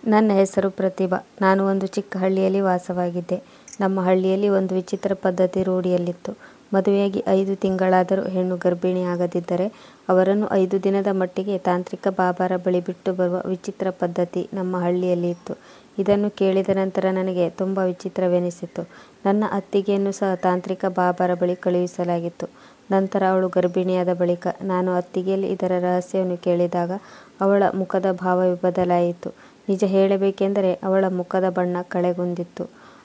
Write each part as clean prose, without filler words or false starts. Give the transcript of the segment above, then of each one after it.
ನನ್ನ ಹೆಸರು ಪ್ರತಿಭಾ. ನಾನು ಒಂದು ಚಿಕ್ಕ ಹಳ್ಳಿಯಲ್ಲಿ ವಾಸವಾಗಿದ್ದೆ. ನಮ್ಮ ಹಳ್ಳಿಯಲ್ಲಿ ಒಂದು ವಿಚಿತ್ರ ಪದ್ಧತಿ ರೂಢಿಯಲ್ಲಿತ್ತು. ಮದುವೆಯಾಗಿ 5 ತಿಂಗಳಾದರೂ ಹೆಣ್ಣು ಗರ್ಭಿಣಿಯಾಗದಿದ್ದರೆ ಅವರನ್ನು 5 ದಿನದ ಮಟ್ಟಿಗೆ ತಾಂತ್ರಿಕ ಬಾಬಾರ ಬಳಿ ಬಿಟ್ಟು ಬರುವ ವಿಚಿತ್ರ ಪದ್ಧತಿ ನಮ್ಮ ಹಳ್ಳಿಯಲ್ಲಿ ಇತ್ತು. ಇದನ್ನು ಕೇಳಿದ ನಂತರ ನನಗೆ ತುಂಬ ವಿಚಿತ್ರವೆನಿಸಿತು. ನನ್ನ ಅತ್ತಿಗೆಯನ್ನು ಸಹ ತಾಂತ್ರಿಕ ಬಾಬಾರ ಬಳಿ ಕಳುಹಿಸಲಾಗಿತ್ತು. ನಂತರ ಅವಳು ಗರ್ಭಿಣಿಯಾದ ಬಳಿಕ ನಾನು ಅತ್ತಿಗೆಯಲ್ಲಿ ಇದರ ರಹಸ್ಯವನ್ನು ಕೇಳಿದಾಗ ಅವಳ ಮುಖದ ಭಾವವೇ ಬದಲಾಯಿತು. ನಿಜ ಹೇಳಬೇಕೆಂದರೆ ಅವಳ ಮುಖದ ಬಣ್ಣ ಕಳೆಗುಂದಿತ್ತು.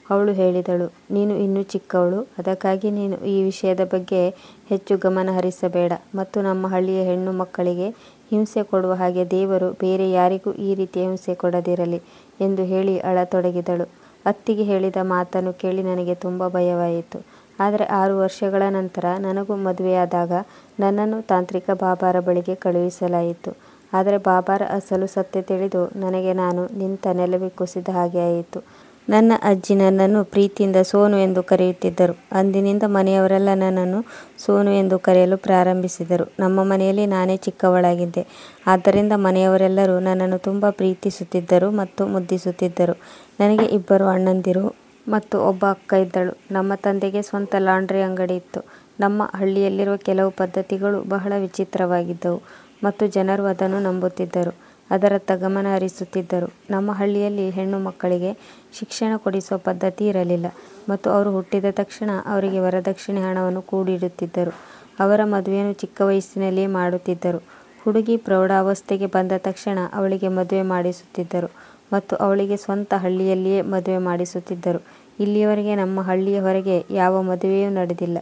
ಅವಳು ಹೇಳಿದಳು, "ನೀನು ಇನ್ನೂ ಚಿಕ್ಕವಳು, ಅದಕ್ಕಾಗಿ ನೀನು ಈ ವಿಷಯದ ಬಗ್ಗೆ ಹೆಚ್ಚು ಗಮನ ಹರಿಸಬೇಡ ಮತ್ತು ನಮ್ಮ ಹಳ್ಳಿಯ ಹೆಣ್ಣು ಮಕ್ಕಳಿಗೆ ಹಿಂಸೆ ಕೊಡುವ ಹಾಗೆ ದೇವರು ಬೇರೆ ಯಾರಿಗೂ ಈ ರೀತಿಯ ಹಿಂಸೆ ಕೊಡದಿರಲಿ" ಎಂದು ಹೇಳಿ ಅಳತೊಡಗಿದಳು. ಅತ್ತಿಗೆ ಹೇಳಿದ ಮಾತನ್ನು ಕೇಳಿ ನನಗೆ ತುಂಬ ಭಯವಾಯಿತು. ಆದರೆ 6 ವರ್ಷಗಳ ನಂತರ ನನಗೂ ಮದುವೆಯಾದಾಗ ನನ್ನನ್ನು ತಾಂತ್ರಿಕ ಬಾಬಾರ ಬಳಿಗೆ ಕಳುಹಿಸಲಾಯಿತು. ಆದರೆ ಬಾಬಾರ ಅಸಲು ಸತ್ಯ ತಿಳಿದು ನನಗೆ ನಾನು ನಿಂತ ನೆಲವೇ ಕುಸಿದ ಹಾಗೆ ಆಯಿತು. ನನ್ನ ಅಜ್ಜಿ ನನ್ನನ್ನು ಪ್ರೀತಿಯಿಂದ ಸೋನು ಎಂದು ಕರೆಯುತ್ತಿದ್ದರು. ಅಂದಿನಿಂದ ಮನೆಯವರೆಲ್ಲ ನನ್ನನ್ನು ಸೋನು ಎಂದು ಕರೆಯಲು ಪ್ರಾರಂಭಿಸಿದರು. ನಮ್ಮ ಮನೆಯಲ್ಲಿ ನಾನೇ ಚಿಕ್ಕವಳಾಗಿದ್ದೆ. ಆದ್ದರಿಂದ ಮನೆಯವರೆಲ್ಲರೂ ನನ್ನನ್ನು ತುಂಬ ಪ್ರೀತಿಸುತ್ತಿದ್ದರು ಮತ್ತು ಮುದ್ದಿಸುತ್ತಿದ್ದರು. ನನಗೆ 2 ಅಣ್ಣಂದಿರು ಮತ್ತು ಒಬ್ಬ ಅಕ್ಕ ಇದ್ದಳು. ನಮ್ಮ ತಂದೆಗೆ ಸ್ವಂತ ಲಾಂಡ್ರಿ ಅಂಗಡಿ ಇತ್ತು. ನಮ್ಮ ಹಳ್ಳಿಯಲ್ಲಿರುವ ಕೆಲವು ಪದ್ಧತಿಗಳು ಬಹಳ ವಿಚಿತ್ರವಾಗಿದ್ದವು ಮತ್ತು ಜನರು ಅದನ್ನು ನಂಬುತ್ತಿದ್ದರು, ಅದರತ್ತ ಗಮನ ಹರಿಸುತ್ತಿದ್ದರು. ನಮ್ಮ ಹಳ್ಳಿಯಲ್ಲಿ ಹೆಣ್ಣು ಮಕ್ಕಳಿಗೆ ಶಿಕ್ಷಣ ಕೊಡಿಸುವ ಪದ್ಧತಿ ಇರಲಿಲ್ಲ ಮತ್ತು ಅವರು ಹುಟ್ಟಿದ ತಕ್ಷಣ ಅವರಿಗೆ ವರದಕ್ಷಿಣೆ ಹಣವನ್ನು ಕೂಡಿಡುತ್ತಿದ್ದರು. ಅವರ ಮದುವೆಯನ್ನು ಚಿಕ್ಕ ವಯಸ್ಸಿನಲ್ಲಿಯೇ ಮಾಡುತ್ತಿದ್ದರು. ಹುಡುಗಿ ಪ್ರೌಢಾವಸ್ಥೆಗೆ ಬಂದ ತಕ್ಷಣ ಅವಳಿಗೆ ಮದುವೆ ಮಾಡಿಸುತ್ತಿದ್ದರು ಮತ್ತು ಅವಳಿಗೆ ಸ್ವಂತ ಹಳ್ಳಿಯಲ್ಲಿಯೇ ಮದುವೆ ಮಾಡಿಸುತ್ತಿದ್ದರು. ಇಲ್ಲಿಯವರೆಗೆ ನಮ್ಮ ಹಳ್ಳಿಯ ಹೊರಗೆ ಯಾವ ಮದುವೆಯೂ ನಡೆದಿಲ್ಲ.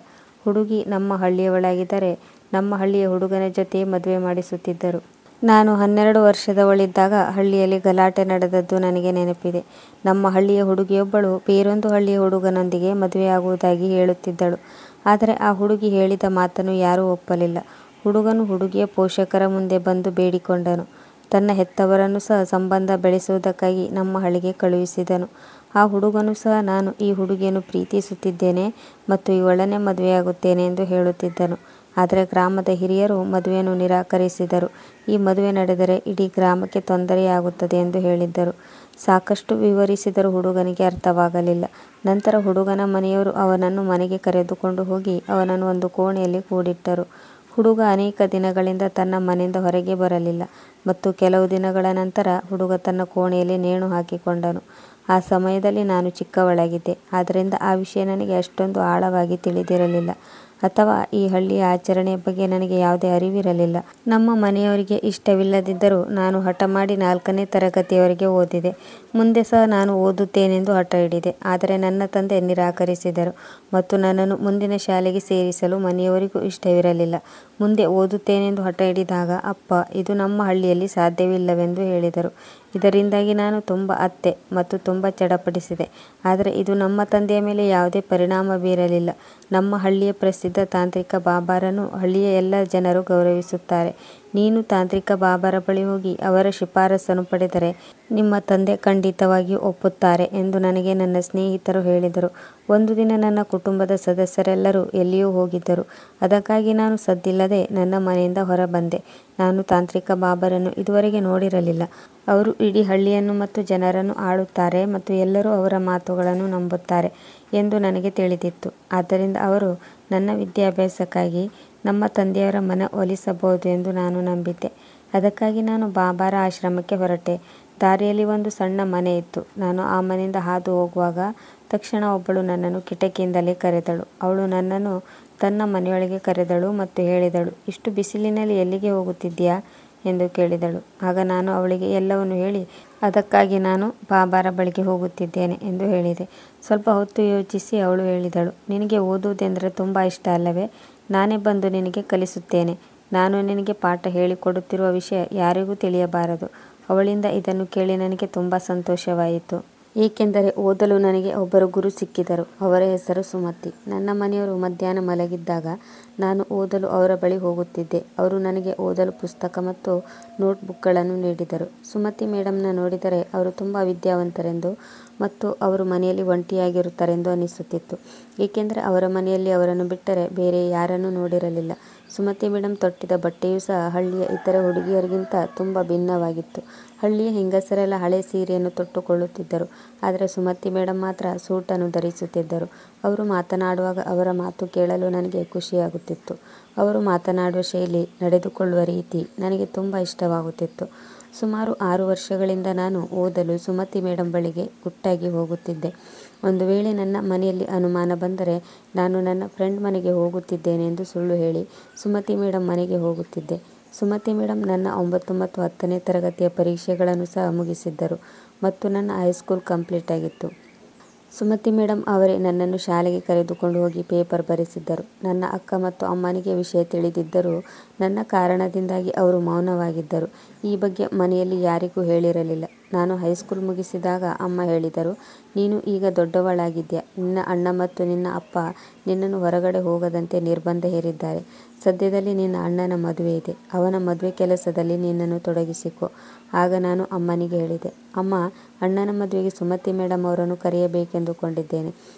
ಹುಡುಗಿ ನಮ್ಮ ಹಳ್ಳಿಯವಳಾಗಿದ್ದರೆ ನಮ್ಮ ಹಳ್ಳಿಯ ಹುಡುಗನ ಜೊತೆಯೇ ಮದುವೆ ಮಾಡಿಸುತ್ತಿದ್ದರು. ನಾನು 12 ವರ್ಷದವಳಿದ್ದಾಗ ಹಳ್ಳಿಯಲ್ಲಿ ಗಲಾಟೆ ನಡೆದದ್ದು ನನಗೆ ನೆನಪಿದೆ. ನಮ್ಮ ಹಳ್ಳಿಯ ಹುಡುಗಿಯೊಬ್ಬಳು ಬೇರೊಂದು ಹಳ್ಳಿಯ ಹುಡುಗನೊಂದಿಗೆ ಮದುವೆಯಾಗುವುದಾಗಿ ಹೇಳುತ್ತಿದ್ದಳು. ಆದರೆ ಆ ಹುಡುಗಿ ಹೇಳಿದ ಮಾತನ್ನು ಯಾರೂ ಒಪ್ಪಲಿಲ್ಲ. ಹುಡುಗನು ಹುಡುಗಿಯ ಪೋಷಕರ ಮುಂದೆ ಬಂದು ಬೇಡಿಕೊಂಡನು. ತನ್ನ ಹೆತ್ತವರನ್ನು ಸಹ ಸಂಬಂಧ ಬೆಳೆಸುವುದಕ್ಕಾಗಿ ನಮ್ಮ ಹಳ್ಳಿಗೆ ಕಳುಹಿಸಿದನು. ಆ ಹುಡುಗನು ಸಹ ನಾನು ಈ ಹುಡುಗಿಯನ್ನು ಪ್ರೀತಿಸುತ್ತಿದ್ದೇನೆ ಮತ್ತು ಇವಳನ್ನೇ ಮದುವೆಯಾಗುತ್ತೇನೆ ಎಂದು ಹೇಳುತ್ತಿದ್ದನು. ಆದರೆ ಗ್ರಾಮದ ಹಿರಿಯರು ಮದುವೆಯನ್ನು ನಿರಾಕರಿಸಿದರು. ಈ ಮದುವೆ ನಡೆದರೆ ಇಡೀ ಗ್ರಾಮಕ್ಕೆ ತೊಂದರೆಯಾಗುತ್ತದೆ ಎಂದು ಹೇಳಿದ್ದರು. ಸಾಕಷ್ಟು ವಿವರಿಸಿದರೂ ಹುಡುಗನಿಗೆ ಅರ್ಥವಾಗಲಿಲ್ಲ. ನಂತರ ಹುಡುಗನ ಮನೆಯವರು ಅವನನ್ನು ಮನೆಗೆ ಕರೆದುಕೊಂಡು ಹೋಗಿ ಅವನನ್ನು ಒಂದು ಕೋಣೆಯಲ್ಲಿ ಕೂಡಿಟ್ಟರು. ಹುಡುಗ ಅನೇಕ ದಿನಗಳಿಂದ ತನ್ನ ಮನೆಯಿಂದ ಹೊರಗೆ ಬರಲಿಲ್ಲ ಮತ್ತು ಕೆಲವು ದಿನಗಳ ನಂತರ ಹುಡುಗ ತನ್ನ ಕೋಣೆಯಲ್ಲಿ ನೇಣು ಹಾಕಿಕೊಂಡನು. ಆ ಸಮಯದಲ್ಲಿ ನಾನು ಚಿಕ್ಕವಳಾಗಿದ್ದೆ. ಆದ್ದರಿಂದ ಆ ವಿಷಯ ನನಗೆ ಅಷ್ಟೊಂದು ಆಳವಾಗಿ ತಿಳಿದಿರಲಿಲ್ಲ ಅಥವಾ ಈ ಹಳ್ಳಿಯ ಆಚರಣೆಯ ಬಗ್ಗೆ ನನಗೆ ಯಾವುದೇ ಅರಿವಿರಲಿಲ್ಲ. ನಮ್ಮ ಮನೆಯವರಿಗೆ ಇಷ್ಟವಿಲ್ಲದಿದ್ದರೂ ನಾನು ಹಠ ಮಾಡಿ 4ನೇ ತರಗತಿಯವರೆಗೆ ಓದಿದೆ. ಮುಂದೆ ಸಹ ನಾನು ಓದುತ್ತೇನೆಂದು ಹಠ ಹಿಡಿದೆ. ಆದರೆ ನನ್ನ ತಂದೆ ನಿರಾಕರಿಸಿದರು ಮತ್ತು ನನ್ನನ್ನು ಮುಂದಿನ ಶಾಲೆಗೆ ಸೇರಿಸಲು ಮನೆಯವರಿಗೂ ಇಷ್ಟವಿರಲಿಲ್ಲ. ಮುಂದೆ ಓದುತ್ತೇನೆಂದು ಹಠ ಹಿಡಿದಾಗ ಅಪ್ಪ, ಇದು ನಮ್ಮ ಹಳ್ಳಿಯಲ್ಲಿ ಸಾಧ್ಯವಿಲ್ಲವೆಂದು ಹೇಳಿದರು. ಇದರಿಂದಾಗಿ ನಾನು ತುಂಬ ಅತ್ತೆ ಮತ್ತು ತುಂಬ ಚಡಪಡಿಸಿದೆ. ಆದರೆ ಇದು ನಮ್ಮ ತಂದೆಯ ಮೇಲೆ ಯಾವುದೇ ಪರಿಣಾಮ ಬೀರಲಿಲ್ಲ. ನಮ್ಮ ಹಳ್ಳಿಯ ಪ್ರಸಿದ್ಧ ತಾಂತ್ರಿಕ ಬಾಬಾರನ್ನು ಹಳ್ಳಿಯ ಎಲ್ಲ ಜನರು ಗೌರವಿಸುತ್ತಾರೆ. ನೀನು ತಾಂತ್ರಿಕ ಬಾಬಾರ ಬಳಿ ಹೋಗಿ ಅವರ ಶಿಫಾರಸನ್ನು ಪಡೆದರೆ ನಿಮ್ಮ ತಂದೆ ಖಂಡಿತವಾಗಿಯೂ ಒಪ್ಪುತ್ತಾರೆ ಎಂದು ನನಗೆ ನನ್ನ ಸ್ನೇಹಿತರು ಹೇಳಿದರು. ಒಂದು ದಿನ ನನ್ನ ಕುಟುಂಬದ ಸದಸ್ಯರೆಲ್ಲರೂ ಎಲ್ಲಿಯೋ ಹೋಗಿದ್ದರು. ಅದಕ್ಕಾಗಿ ನಾನು ಸದ್ದಿಲ್ಲದೆ ನನ್ನ ಮನೆಯಿಂದ ಹೊರಬಂದೆ. ನಾನು ತಾಂತ್ರಿಕ ಬಾಬಾರನ್ನು ಇದುವರೆಗೆ ನೋಡಿರಲಿಲ್ಲ. ಅವರು ಇಡೀ ಹಳ್ಳಿಯನ್ನು ಮತ್ತು ಜನರನ್ನು ಆಳುತ್ತಾರೆ ಮತ್ತು ಎಲ್ಲರೂ ಅವರ ಮಾತುಗಳನ್ನು ನಂಬುತ್ತಾರೆ ಎಂದು ನನಗೆ ತಿಳಿದಿತ್ತು. ಆದ್ದರಿಂದ ಅವರು ನನ್ನ ವಿದ್ಯಾಭ್ಯಾಸಕ್ಕಾಗಿ ನಮ್ಮ ತಂದೆಯವರ ಮನ ಒಲಿಸಬಹುದು ಎಂದು ನಾನು ನಂಬಿದ್ದೆ. ಅದಕ್ಕಾಗಿ ನಾನು ಬಾಬಾರ ಆಶ್ರಮಕ್ಕೆ ಹೊರಟೆ. ದಾರಿಯಲ್ಲಿ ಒಂದು ಸಣ್ಣ ಮನೆ ಇತ್ತು. ನಾನು ಆ ಮನೆಯಿಂದ ಹಾದು ಹೋಗುವಾಗ ತಕ್ಷಣ ಒಬ್ಬಳು ನನ್ನನ್ನು ಕಿಟಕಿಯಿಂದಲೇ ಕರೆದಳು. ಅವಳು ನನ್ನನ್ನು ತನ್ನ ಮನೆಯೊಳಗೆ ಕರೆದಳು ಮತ್ತು ಹೇಳಿದಳು, "ಇಷ್ಟು ಬಿಸಿಲಿನಲ್ಲಿ ಎಲ್ಲಿಗೆ ಹೋಗುತ್ತಿದ್ದೀಯಾ?" ಎಂದು ಕೇಳಿದಳು. ಆಗ ನಾನು ಅವಳಿಗೆ ಎಲ್ಲವನ್ನೂ ಹೇಳಿ, ಅದಕ್ಕಾಗಿ ನಾನು ಬಾಬಾರ ಬಳಿಗೆ ಹೋಗುತ್ತಿದ್ದೇನೆ ಎಂದು ಹೇಳಿದೆ. ಸ್ವಲ್ಪ ಹೊತ್ತು ಯೋಚಿಸಿ ಅವಳು ಹೇಳಿದಳು, "ನಿನಗೆ ಓದುವುದೆಂದರೆ ತುಂಬ ಇಷ್ಟ ಅಲ್ಲವೇ? ನಾನೇ ಬಂದು ನಿನಗೆ ಕಲಿಸುತ್ತೇನೆ. ನಾನು ನಿನಗೆ ಪಾಠ ಹೇಳಿಕೊಡುತ್ತಿರುವ ವಿಷಯ ಯಾರಿಗೂ ತಿಳಿಯಬಾರದು." ಅವಳಿಂದ ಇದನ್ನು ಕೇಳಿ ನನಗೆ ತುಂಬ ಸಂತೋಷವಾಯಿತು. ಏಕೆಂದರೆ ಓದಲು ನನಗೆ ಒಬ್ಬರು ಗುರು ಸಿಕ್ಕಿದರು. ಅವರ ಹೆಸರು ಸುಮತಿ. ನನ್ನ ಮನೆಯವರು ಮಧ್ಯಾಹ್ನ ಮಲಗಿದ್ದಾಗ ನಾನು ಓದಲು ಅವರ ಬಳಿ ಹೋಗುತ್ತಿದ್ದೆ. ಅವರು ನನಗೆ ಓದಲು ಪುಸ್ತಕ ಮತ್ತು ನೋಟ್ಬುಕ್ಗಳನ್ನು ನೀಡಿದರು. ಸುಮತಿ ಮೇಡಮ್ನ ನೋಡಿದರೆ ಅವರು ತುಂಬ ವಿದ್ಯಾವಂತರೆಂದು ಮತ್ತು ಅವರು ಮನೆಯಲ್ಲಿ ಒಂಟಿಯಾಗಿರುತ್ತಾರೆಂದು ಅನಿಸುತ್ತಿತ್ತು. ಏಕೆಂದರೆ ಅವರ ಮನೆಯಲ್ಲಿ ಅವರನ್ನು ಬಿಟ್ಟರೆ ಬೇರೆ ಯಾರನ್ನೂ ನೋಡಿರಲಿಲ್ಲ. ಸುಮತಿ ಮೇಡಮ್ ತೊಟ್ಟಿದ್ದ ಬಟ್ಟೆಯೂ ಸಹ ಹಳ್ಳಿಯ ಇತರ ಹುಡುಗಿಯರಿಗಿಂತ ತುಂಬ ಭಿನ್ನವಾಗಿತ್ತು. ಹಳ್ಳಿಯ ಹೆಂಗಸರೆಲ್ಲ ಹಳೆ ಸೀರೆಯನ್ನು ತೊಟ್ಟುಕೊಳ್ಳುತ್ತಿದ್ದರು. ಆದರೆ ಸುಮತಿ ಮೇಡಮ್ ಮಾತ್ರ ಸೂಟನ್ನು ಧರಿಸುತ್ತಿದ್ದರು. ಅವರು ಮಾತನಾಡುವಾಗ ಅವರ ಮಾತು ಕೇಳಲು ನನಗೆ ಖುಷಿಯಾಗುತ್ತಿತ್ತು. ಅವರು ಮಾತನಾಡುವ ಶೈಲಿ, ನಡೆದುಕೊಳ್ಳುವ ರೀತಿ ನನಗೆ ತುಂಬ ಇಷ್ಟವಾಗುತ್ತಿತ್ತು. ಸುಮಾರು 6 ವರ್ಷಗಳಿಂದ ನಾನು ಓದಲು ಸುಮತಿ ಮೇಡಮ್ ಬಳಿಗೆ ಗುಟ್ಟಾಗಿ ಹೋಗುತ್ತಿದ್ದೆ. ಒಂದು ವೇಳೆ ನನ್ನ ಮನೆಯಲ್ಲಿ ಅನುಮಾನ ಬಂದರೆ ನಾನು ನನ್ನ ಫ್ರೆಂಡ್ ಮನೆಗೆ ಹೋಗುತ್ತಿದ್ದೇನೆ ಎಂದು ಸುಳ್ಳು ಹೇಳಿ ಸುಮತಿ ಮೇಡಮ್ ಮನೆಗೆ ಹೋಗುತ್ತಿದ್ದೆ. ಸುಮತಿ ಮೇಡಮ್ ನನ್ನ 9 ಮತ್ತು 10ನೇ ತರಗತಿಯ ಪರೀಕ್ಷೆಗಳನ್ನು ಸಹ ಮುಗಿಸಿದ್ದರು ಮತ್ತು ನನ್ನ ಹೈಸ್ಕೂಲ್ ಕಂಪ್ಲೀಟ್ ಆಗಿತ್ತು. ಸುಮತಿ ಮೇಡಮ್ ಅವರೇ ನನ್ನನ್ನು ಶಾಲೆಗೆ ಕರೆದುಕೊಂಡು ಹೋಗಿ ಪೇಪರ್ ಬರೆಸಿದ್ದರು. ನನ್ನ ಅಕ್ಕ ಮತ್ತು ಅಮ್ಮನಿಗೆ ವಿಷಯ ತಿಳಿದಿದ್ದರೂ ನನ್ನ ಕಾರಣದಿಂದಾಗಿ ಅವರು ಮೌನವಾಗಿದ್ದರು. ಈ ಬಗ್ಗೆ ಮನೆಯಲ್ಲಿ ಯಾರಿಗೂ ಹೇಳಿರಲಿಲ್ಲ. ನಾನು ಹೈಸ್ಕೂಲ್ ಮುಗಿಸಿದಾಗ ಅಮ್ಮ ಹೇಳಿದರು, ನೀನು ಈಗ ದೊಡ್ಡವಳಾಗಿದ್ಯಾ, ನಿನ್ನ ಅಣ್ಣ ಮತ್ತು ನಿನ್ನ ಅಪ್ಪ ನಿನ್ನನ್ನು ಹೊರಗಡೆ ಹೋಗದಂತೆ ನಿರ್ಬಂಧ ಹೇರಿದ್ದಾರೆ. ಸದ್ಯದಲ್ಲಿ ನಿನ್ನ ಅಣ್ಣನ ಮದುವೆ ಇದೆ, ಅವನ ಮದುವೆ ಕೆಲಸದಲ್ಲಿ ನಿನ್ನನ್ನು ತೊಡಗಿಸಿಕೊ. ಆಗ ನಾನು ಅಮ್ಮನಿಗೆ ಹೇಳಿದೆ, ಅಮ್ಮ, ಅಣ್ಣನ ಮದುವೆಗೆ ಸುಮತಿ ಮೇಡಮ್ ಅವರನ್ನು ಕರೆಯಬೇಕೆಂದುಕೊಂಡಿದ್ದೇನೆ.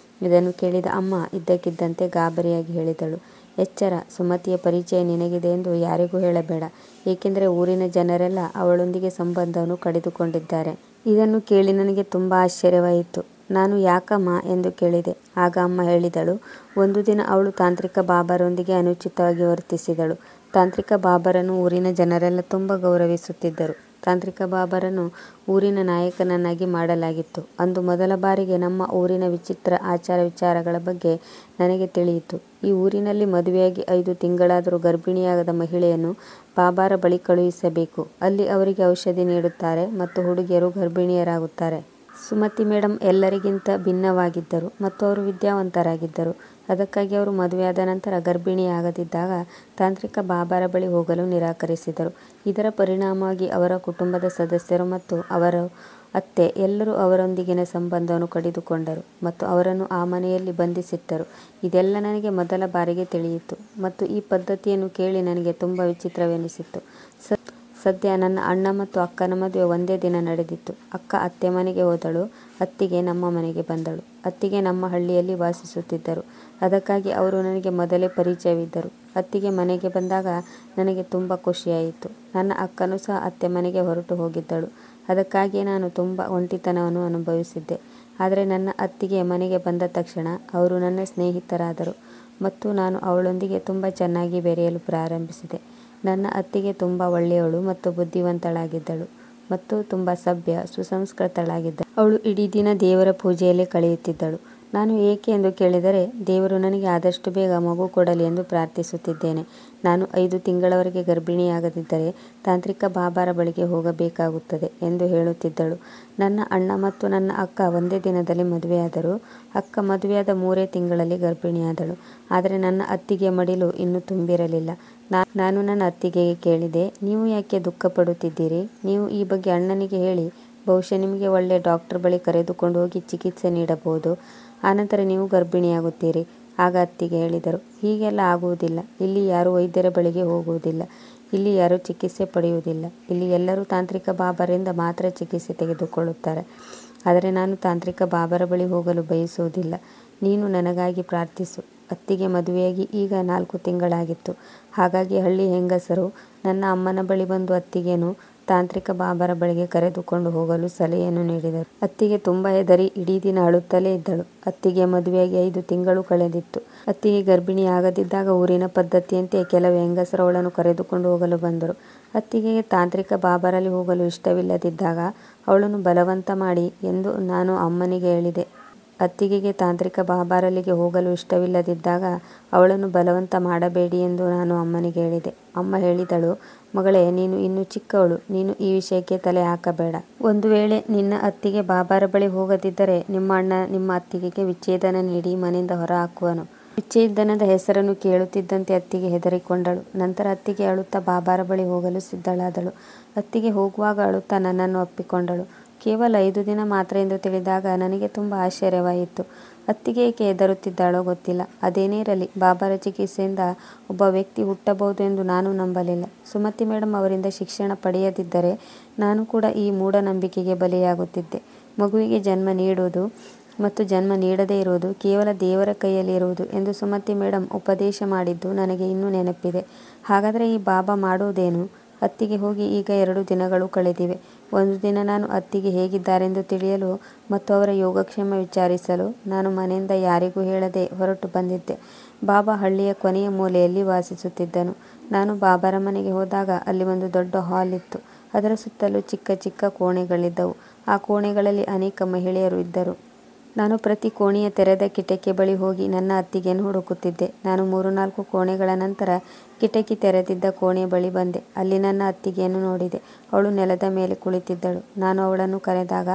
ಇದನ್ನು ಕೇಳಿದ ಅಮ್ಮ ಇದ್ದಕ್ಕಿದ್ದಂತೆ ಗಾಬರಿಯಾಗಿ ಹೇಳಿದಳು, ಎಚ್ಚರ, ಸುಮತಿಯ ಪರಿಚಯ ನಿನಗಿದೆ ಎಂದು ಯಾರಿಗೂ ಹೇಳಬೇಡ, ಏಕೆಂದರೆ ಊರಿನ ಜನರೆಲ್ಲ ಅವಳೊಂದಿಗೆ ಸಂಬಂಧವನ್ನು ಕಡಿದುಕೊಂಡಿದ್ದಾರೆ. ಇದನ್ನು ಕೇಳಿ ನನಗೆ ತುಂಬ ಆಶ್ಚರ್ಯವಾಯಿತು. ನಾನು ಯಾಕಮ್ಮ ಎಂದು ಕೇಳಿದೆ. ಆಗ ಅಮ್ಮ ಹೇಳಿದಳು, ಒಂದು ದಿನ ಅವಳು ತಾಂತ್ರಿಕ ಬಾಬಾರೊಂದಿಗೆ ಅನುಚಿತವಾಗಿ ವರ್ತಿಸಿದಳು. ತಾಂತ್ರಿಕ ಬಾಬಾರನ್ನು ಊರಿನ ಜನರೆಲ್ಲ ತುಂಬ ಗೌರವಿಸುತ್ತಿದ್ದರು. ತಾಂತ್ರಿಕ ಬಾಬಾರನ್ನು ಊರಿನ ನಾಯಕನನ್ನಾಗಿ ಮಾಡಲಾಗಿತ್ತು. ಅಂದು ಮೊದಲ ಬಾರಿಗೆ ನಮ್ಮ ಊರಿನ ವಿಚಿತ್ರ ಆಚಾರ ವಿಚಾರಗಳ ಬಗ್ಗೆ ನನಗೆ ತಿಳಿಯಿತು. ಈ ಊರಿನಲ್ಲಿ ಮದುವೆಯಾಗಿ 5 ತಿಂಗಳಾದರೂ ಗರ್ಭಿಣಿಯಾಗದ ಮಹಿಳೆಯನ್ನು ಬಾಬಾರ ಬಳಿ ಕಳುಹಿಸಬೇಕು. ಅಲ್ಲಿ ಅವರಿಗೆ ಔಷಧಿ ನೀಡುತ್ತಾರೆ ಮತ್ತು ಹುಡುಗಿಯರು ಗರ್ಭಿಣಿಯರಾಗುತ್ತಾರೆ. ಸುಮತಿ ಮೇಡಮ್ ಎಲ್ಲರಿಗಿಂತ ಭಿನ್ನವಾಗಿದ್ದರು ಮತ್ತು ಅವರು ವಿದ್ಯಾವಂತರಾಗಿದ್ದರು. ಅದಕ್ಕಾಗಿ ಅವರು ಮದುವೆಯಾದ ನಂತರ ಗರ್ಭಿಣಿಯಾಗದಿದ್ದಾಗ ತಾಂತ್ರಿಕ ಬಾಬಾರ ಬಳಿ ಹೋಗಲು ನಿರಾಕರಿಸಿದರು. ಇದರ ಪರಿಣಾಮವಾಗಿ ಅವರ ಕುಟುಂಬದ ಸದಸ್ಯರು ಮತ್ತು ಅವರ ಅತ್ತೆ ಎಲ್ಲರೂ ಅವರೊಂದಿಗಿನ ಸಂಬಂಧವನ್ನು ಕಡಿದುಕೊಂಡರು ಮತ್ತು ಅವರನ್ನು ಆ ಮನೆಯಲ್ಲಿ ಬಂಧಿಸಿಟ್ಟರು. ಇದೆಲ್ಲ ನನಗೆ ಮೊದಲ ಬಾರಿಗೆ ತಿಳಿಯಿತು ಮತ್ತು ಈ ಪದ್ಧತಿಯನ್ನು ಕೇಳಿ ನನಗೆ ತುಂಬ ವಿಚಿತ್ರವೆನಿಸಿತು. ಸದ್ಯ ನನ್ನ ಅಣ್ಣ ಮತ್ತು ಅಕ್ಕನ ಮದುವೆ ಒಂದೇ ದಿನ ನಡೆದಿತ್ತು. ಅಕ್ಕ ಅತ್ತೆ ಮನೆಗೆ ಹೋದಳು, ಅತ್ತಿಗೆ ನಮ್ಮ ಮನೆಗೆ ಬಂದಳು. ಅತ್ತಿಗೆ ನಮ್ಮ ಹಳ್ಳಿಯಲ್ಲಿ ವಾಸಿಸುತ್ತಿದ್ದರು. ಅದಕ್ಕಾಗಿ ಅವರು ನನಗೆ ಮೊದಲೇ ಪರಿಚಯವಿದ್ದರು. ಅತ್ತಿಗೆ ಮನೆಗೆ ಬಂದಾಗ ನನಗೆ ತುಂಬ ಖುಷಿಯಾಯಿತು. ನನ್ನ ಅಕ್ಕನೂ ಸಹ ಅತ್ತೆ ಮನೆಗೆ ಹೊರಟು ಹೋಗಿದ್ದಳು. ಅದಕ್ಕಾಗಿಯೇ ನಾನು ತುಂಬ ಒಂಟಿತನವನ್ನು ಅನುಭವಿಸಿದ್ದೆ. ಆದರೆ ನನ್ನ ಅತ್ತಿಗೆ ಮನೆಗೆ ಬಂದ ತಕ್ಷಣ ಅವರು ನನ್ನ ಸ್ನೇಹಿತರಾದರು ಮತ್ತು ನಾನು ಅವಳೊಂದಿಗೆ ತುಂಬ ಚೆನ್ನಾಗಿ ಬೆರೆಯಲು ಪ್ರಾರಂಭಿಸಿದೆ. ನನ್ನ ಅತ್ತಿಗೆ ತುಂಬ ಒಳ್ಳೆಯವಳು ಮತ್ತು ಬುದ್ಧಿವಂತಳಾಗಿದ್ದಳು ಮತ್ತು ತುಂಬ ಸಭ್ಯ, ಸುಸಂಸ್ಕೃತಳಾಗಿದ್ದಳು. ಅವಳು ಇಡೀ ದಿನ ದೇವರ ಪೂಜೆಯಲ್ಲೇ ಕಳೆಯುತ್ತಿದ್ದಳು. ನಾನು ಏಕೆ ಎಂದು ಕೇಳಿದರೆ, ದೇವರು ನನಗೆ ಆದಷ್ಟು ಬೇಗ ಮಗು ಕೊಡಲಿ ಎಂದು ಪ್ರಾರ್ಥಿಸುತ್ತಿದ್ದೇನೆ. ನಾನು 5 ತಿಂಗಳವರೆಗೆ ಗರ್ಭಿಣಿಯಾಗದಿದ್ದರೆ ತಾಂತ್ರಿಕ ಬಾಬಾರ ಬಳಿಗೆ ಹೋಗಬೇಕಾಗುತ್ತದೆ ಎಂದು ಹೇಳುತ್ತಿದ್ದಳು. ನನ್ನ ಅಣ್ಣ ಮತ್ತು ನನ್ನ ಅಕ್ಕ ಒಂದೇ ದಿನದಲ್ಲಿ ಮದುವೆಯಾದರು. ಅಕ್ಕ ಮದುವೆಯಾದ 3 ತಿಂಗಳಲ್ಲಿ ಗರ್ಭಿಣಿಯಾದಳು. ಆದರೆ ನನ್ನ ಅತ್ತಿಗೆ ಮಡಿಲು ಇನ್ನೂ ತುಂಬಿರಲಿಲ್ಲ. ನಾನು ನನ್ನ ಅತ್ತಿಗೆಗೆ ಕೇಳಿದೆ, ನೀವು ಯಾಕೆ ದುಃಖ ಪಡುತ್ತಿದ್ದೀರಿ? ನೀವು ಈ ಬಗ್ಗೆ ಅಣ್ಣನಿಗೆ ಹೇಳಿ, ಬಹುಶಃ ನಿಮಗೆ ಒಳ್ಳೆಯ ಡಾಕ್ಟರ್ ಬಳಿ ಕರೆದುಕೊಂಡು ಹೋಗಿ ಚಿಕಿತ್ಸೆ ನೀಡಬಹುದು. ಆನಂತರ ನೀವು ಗರ್ಭಿಣಿಯಾಗುತ್ತೀರಿ. ಆಗ ಅತ್ತಿಗೆ ಹೇಳಿದರು, ಹೀಗೆಲ್ಲ ಆಗುವುದಿಲ್ಲ. ಇಲ್ಲಿ ಯಾರೂ ವೈದ್ಯರ ಬಳಿಗೆ ಹೋಗುವುದಿಲ್ಲ. ಇಲ್ಲಿ ಯಾರೂ ಚಿಕಿತ್ಸೆ ಪಡೆಯುವುದಿಲ್ಲ. ಇಲ್ಲಿ ಎಲ್ಲರೂ ತಾಂತ್ರಿಕ ಬಾಬಾರಿಂದ ಮಾತ್ರ ಚಿಕಿತ್ಸೆ ತೆಗೆದುಕೊಳ್ಳುತ್ತಾರೆ. ಆದರೆ ನಾನು ತಾಂತ್ರಿಕ ಬಾಬಾರ ಬಳಿ ಹೋಗಲು ಬಯಸುವುದಿಲ್ಲ. ನೀನು ನನಗಾಗಿ ಪ್ರಾರ್ಥಿಸು. ಅತ್ತಿಗೆ ಮದುವೆಯಾಗಿ ಈಗ 4 ತಿಂಗಳಾಗಿತ್ತು. ಹಾಗಾಗಿ ಹಳ್ಳಿ ಹೆಂಗಸರು ನನ್ನ ಅಮ್ಮನ ಬಳಿ ಬಂದು ಅತ್ತಿಗೆಯನ್ನು ತಾಂತ್ರಿಕ ಬಾಬಾರ ಬಳಿಗೆ ಕರೆದುಕೊಂಡು ಹೋಗಲು ಸಲಹೆಯನ್ನು ನೀಡಿದರು. ಅತ್ತಿಗೆ ತುಂಬ ಹೆದರಿ ಇಡೀ ದಿನ ಅಳುತ್ತಲೇ ಇದ್ದಳು. ಅತ್ತಿಗೆ ಮದುವೆಯಾಗಿ 5 ತಿಂಗಳು ಕಳೆದಿತ್ತು. ಅತ್ತಿಗೆ ಗರ್ಭಿಣಿಯಾಗದಿದ್ದಾಗ ಊರಿನ ಪದ್ಧತಿಯಂತೆ ಕೆಲವು ಹೆಂಗಸರು ಅವಳನ್ನು ಕರೆದುಕೊಂಡು ಹೋಗಲು ಬಂದರು. ಅತ್ತಿಗೆಗೆ ತಾಂತ್ರಿಕ ಬಾಬಾರಲ್ಲಿ ಹೋಗಲು ಇಷ್ಟವಿಲ್ಲದಿದ್ದಾಗ ಅವಳನ್ನು ಬಲವಂತ ಮಾಡಿ ಎಂದು ನಾನು ಅಮ್ಮನಿಗೆ ಹೇಳಿದೆ. ಅತ್ತಿಗೆಗೆ ತಾಂತ್ರಿಕ ಬಾಬಾರಲ್ಲಿಗೆ ಹೋಗಲು ಇಷ್ಟವಿಲ್ಲದಿದ್ದಾಗ ಅವಳನ್ನು ಬಲವಂತ ಮಾಡಬೇಡಿ ಎಂದು ನಾನು ಅಮ್ಮನಿಗೆ ಹೇಳಿದೆ. ಅಮ್ಮ ಹೇಳಿದಳು, ಮಗಳೇ, ನೀನು ಇನ್ನೂ ಚಿಕ್ಕವಳು. ನೀನು ಈ ವಿಷಯಕ್ಕೆ ತಲೆ ಹಾಕಬೇಡ. ಒಂದು ವೇಳೆ ನಿನ್ನ ಅತ್ತಿಗೆ ಬಾಬಾರ ಬಳಿ ಹೋಗದಿದ್ದರೆ ನಿಮ್ಮ ಅಣ್ಣ ನಿಮ್ಮ ಅತ್ತಿಗೆಗೆ ವಿಚ್ಛೇದನ ನೀಡಿ ಮನೆಯಿಂದ ಹೊರ ಹಾಕುವನು. ವಿಚ್ಛೇದನದ ಹೆಸರನ್ನು ಕೇಳುತ್ತಿದ್ದಂತೆ ಅತ್ತಿಗೆ ಹೆದರಿಕೊಂಡಳು. ನಂತರ ಅತ್ತಿಗೆ ಅಳುತ್ತಾ ಬಾಬಾರ ಬಳಿ ಹೋಗಲು ಸಿದ್ಧಳಾದಳು. ಅತ್ತಿಗೆ ಹೋಗುವಾಗ ಅಳುತ್ತಾ ನನ್ನನ್ನು ಅಪ್ಪಿಕೊಂಡಳು. ಕೇವಲ 5 ದಿನ ಮಾತ್ರ ಎಂದು ತಿಳಿದಾಗ ನನಗೆ ತುಂಬ ಆಶ್ಚರ್ಯವಾಯಿತು. ಅತ್ತಿಗೆ ಏಕೆ ಹೆದರುತ್ತಿದ್ದಾಳೋ ಗೊತ್ತಿಲ್ಲ. ಅದೇನೇ ಇರಲಿ, ಬಾಬಾರ ಚಿಕಿತ್ಸೆಯಿಂದ ಒಬ್ಬ ವ್ಯಕ್ತಿ ಹುಟ್ಟಬಹುದು ಎಂದು ನಾನು ನಂಬಲಿಲ್ಲ. ಸುಮತಿ ಮೇಡಮ್ ಅವರಿಂದ ಶಿಕ್ಷಣ ಪಡೆಯದಿದ್ದರೆ ನಾನು ಕೂಡ ಈ ಮೂಢನಂಬಿಕೆಗೆ ಬಲಿಯಾಗುತ್ತಿದ್ದೆ. ಮಗುವಿಗೆ ಜನ್ಮ ನೀಡುವುದು ಮತ್ತು ಜನ್ಮ ನೀಡದೇ ಇರುವುದು ಕೇವಲ ದೇವರ ಕೈಯಲ್ಲಿ ಇರುವುದು ಎಂದು ಸುಮತಿ ಮೇಡಮ್ ಉಪದೇಶ ಮಾಡಿದ್ದು ನನಗೆ ಇನ್ನೂ ನೆನಪಿದೆ. ಹಾಗಾದರೆ ಈ ಬಾಬಾ ಮಾಡುವುದೇನು? ಅತ್ತಿಗೆ ಹೋಗಿ ಈಗ 2 ದಿನಗಳು ಕಳೆದಿವೆ. ಒಂದು ದಿನ ನಾನು ಅತ್ತಿಗೆ ಹೇಗಿದ್ದಾರೆಂದು ತಿಳಿಯಲು ಮತ್ತು ಅವರ ಯೋಗಕ್ಷೇಮ ವಿಚಾರಿಸಲು ನಾನು ಮನೆಯಿಂದ ಯಾರಿಗೂ ಹೇಳದೆ ಹೊರಟು ಬಂದಿದ್ದೆ. ಬಾಬಾ ಹಳ್ಳಿಯ ಕೊನೆಯ ಮೂಲೆಯಲ್ಲಿ ವಾಸಿಸುತ್ತಿದ್ದನು. ನಾನು ಬಾಬಾರ ಮನೆಗೆ ಹೋದಾಗ ಅಲ್ಲಿ ಒಂದು ದೊಡ್ಡ ಹಾಲ್ ಇತ್ತು. ಅದರ ಸುತ್ತಲೂ ಚಿಕ್ಕ ಚಿಕ್ಕ ಕೋಣೆಗಳಿದ್ದವು. ಆ ಕೋಣೆಗಳಲ್ಲಿ ಅನೇಕ ಮಹಿಳೆಯರು ಇದ್ದರು. ನಾನು ಪ್ರತಿ ಕೋಣೆಯ ತೆರೆದ ಕಿಟಕಿ ಬಳಿ ಹೋಗಿ ನನ್ನ ಅತ್ತಿಗೆಯನ್ನು ಹುಡುಕುತ್ತಿದ್ದೆ. ನಾನು 3-4 ಕೋಣೆಗಳ ನಂತರ ಕಿಟಕಿ ತೆರೆದಿದ್ದ ಕೋಣೆಯ ಬಳಿ ಬಂದೆ. ಅಲ್ಲಿ ನನ್ನ ಅತ್ತಿಗೆಯನ್ನು ನೋಡಿದೆ. ಅವಳು ನೆಲದ ಮೇಲೆ ಕುಳಿತಿದ್ದಳು. ನಾನು ಅವಳನ್ನು ಕರೆದಾಗ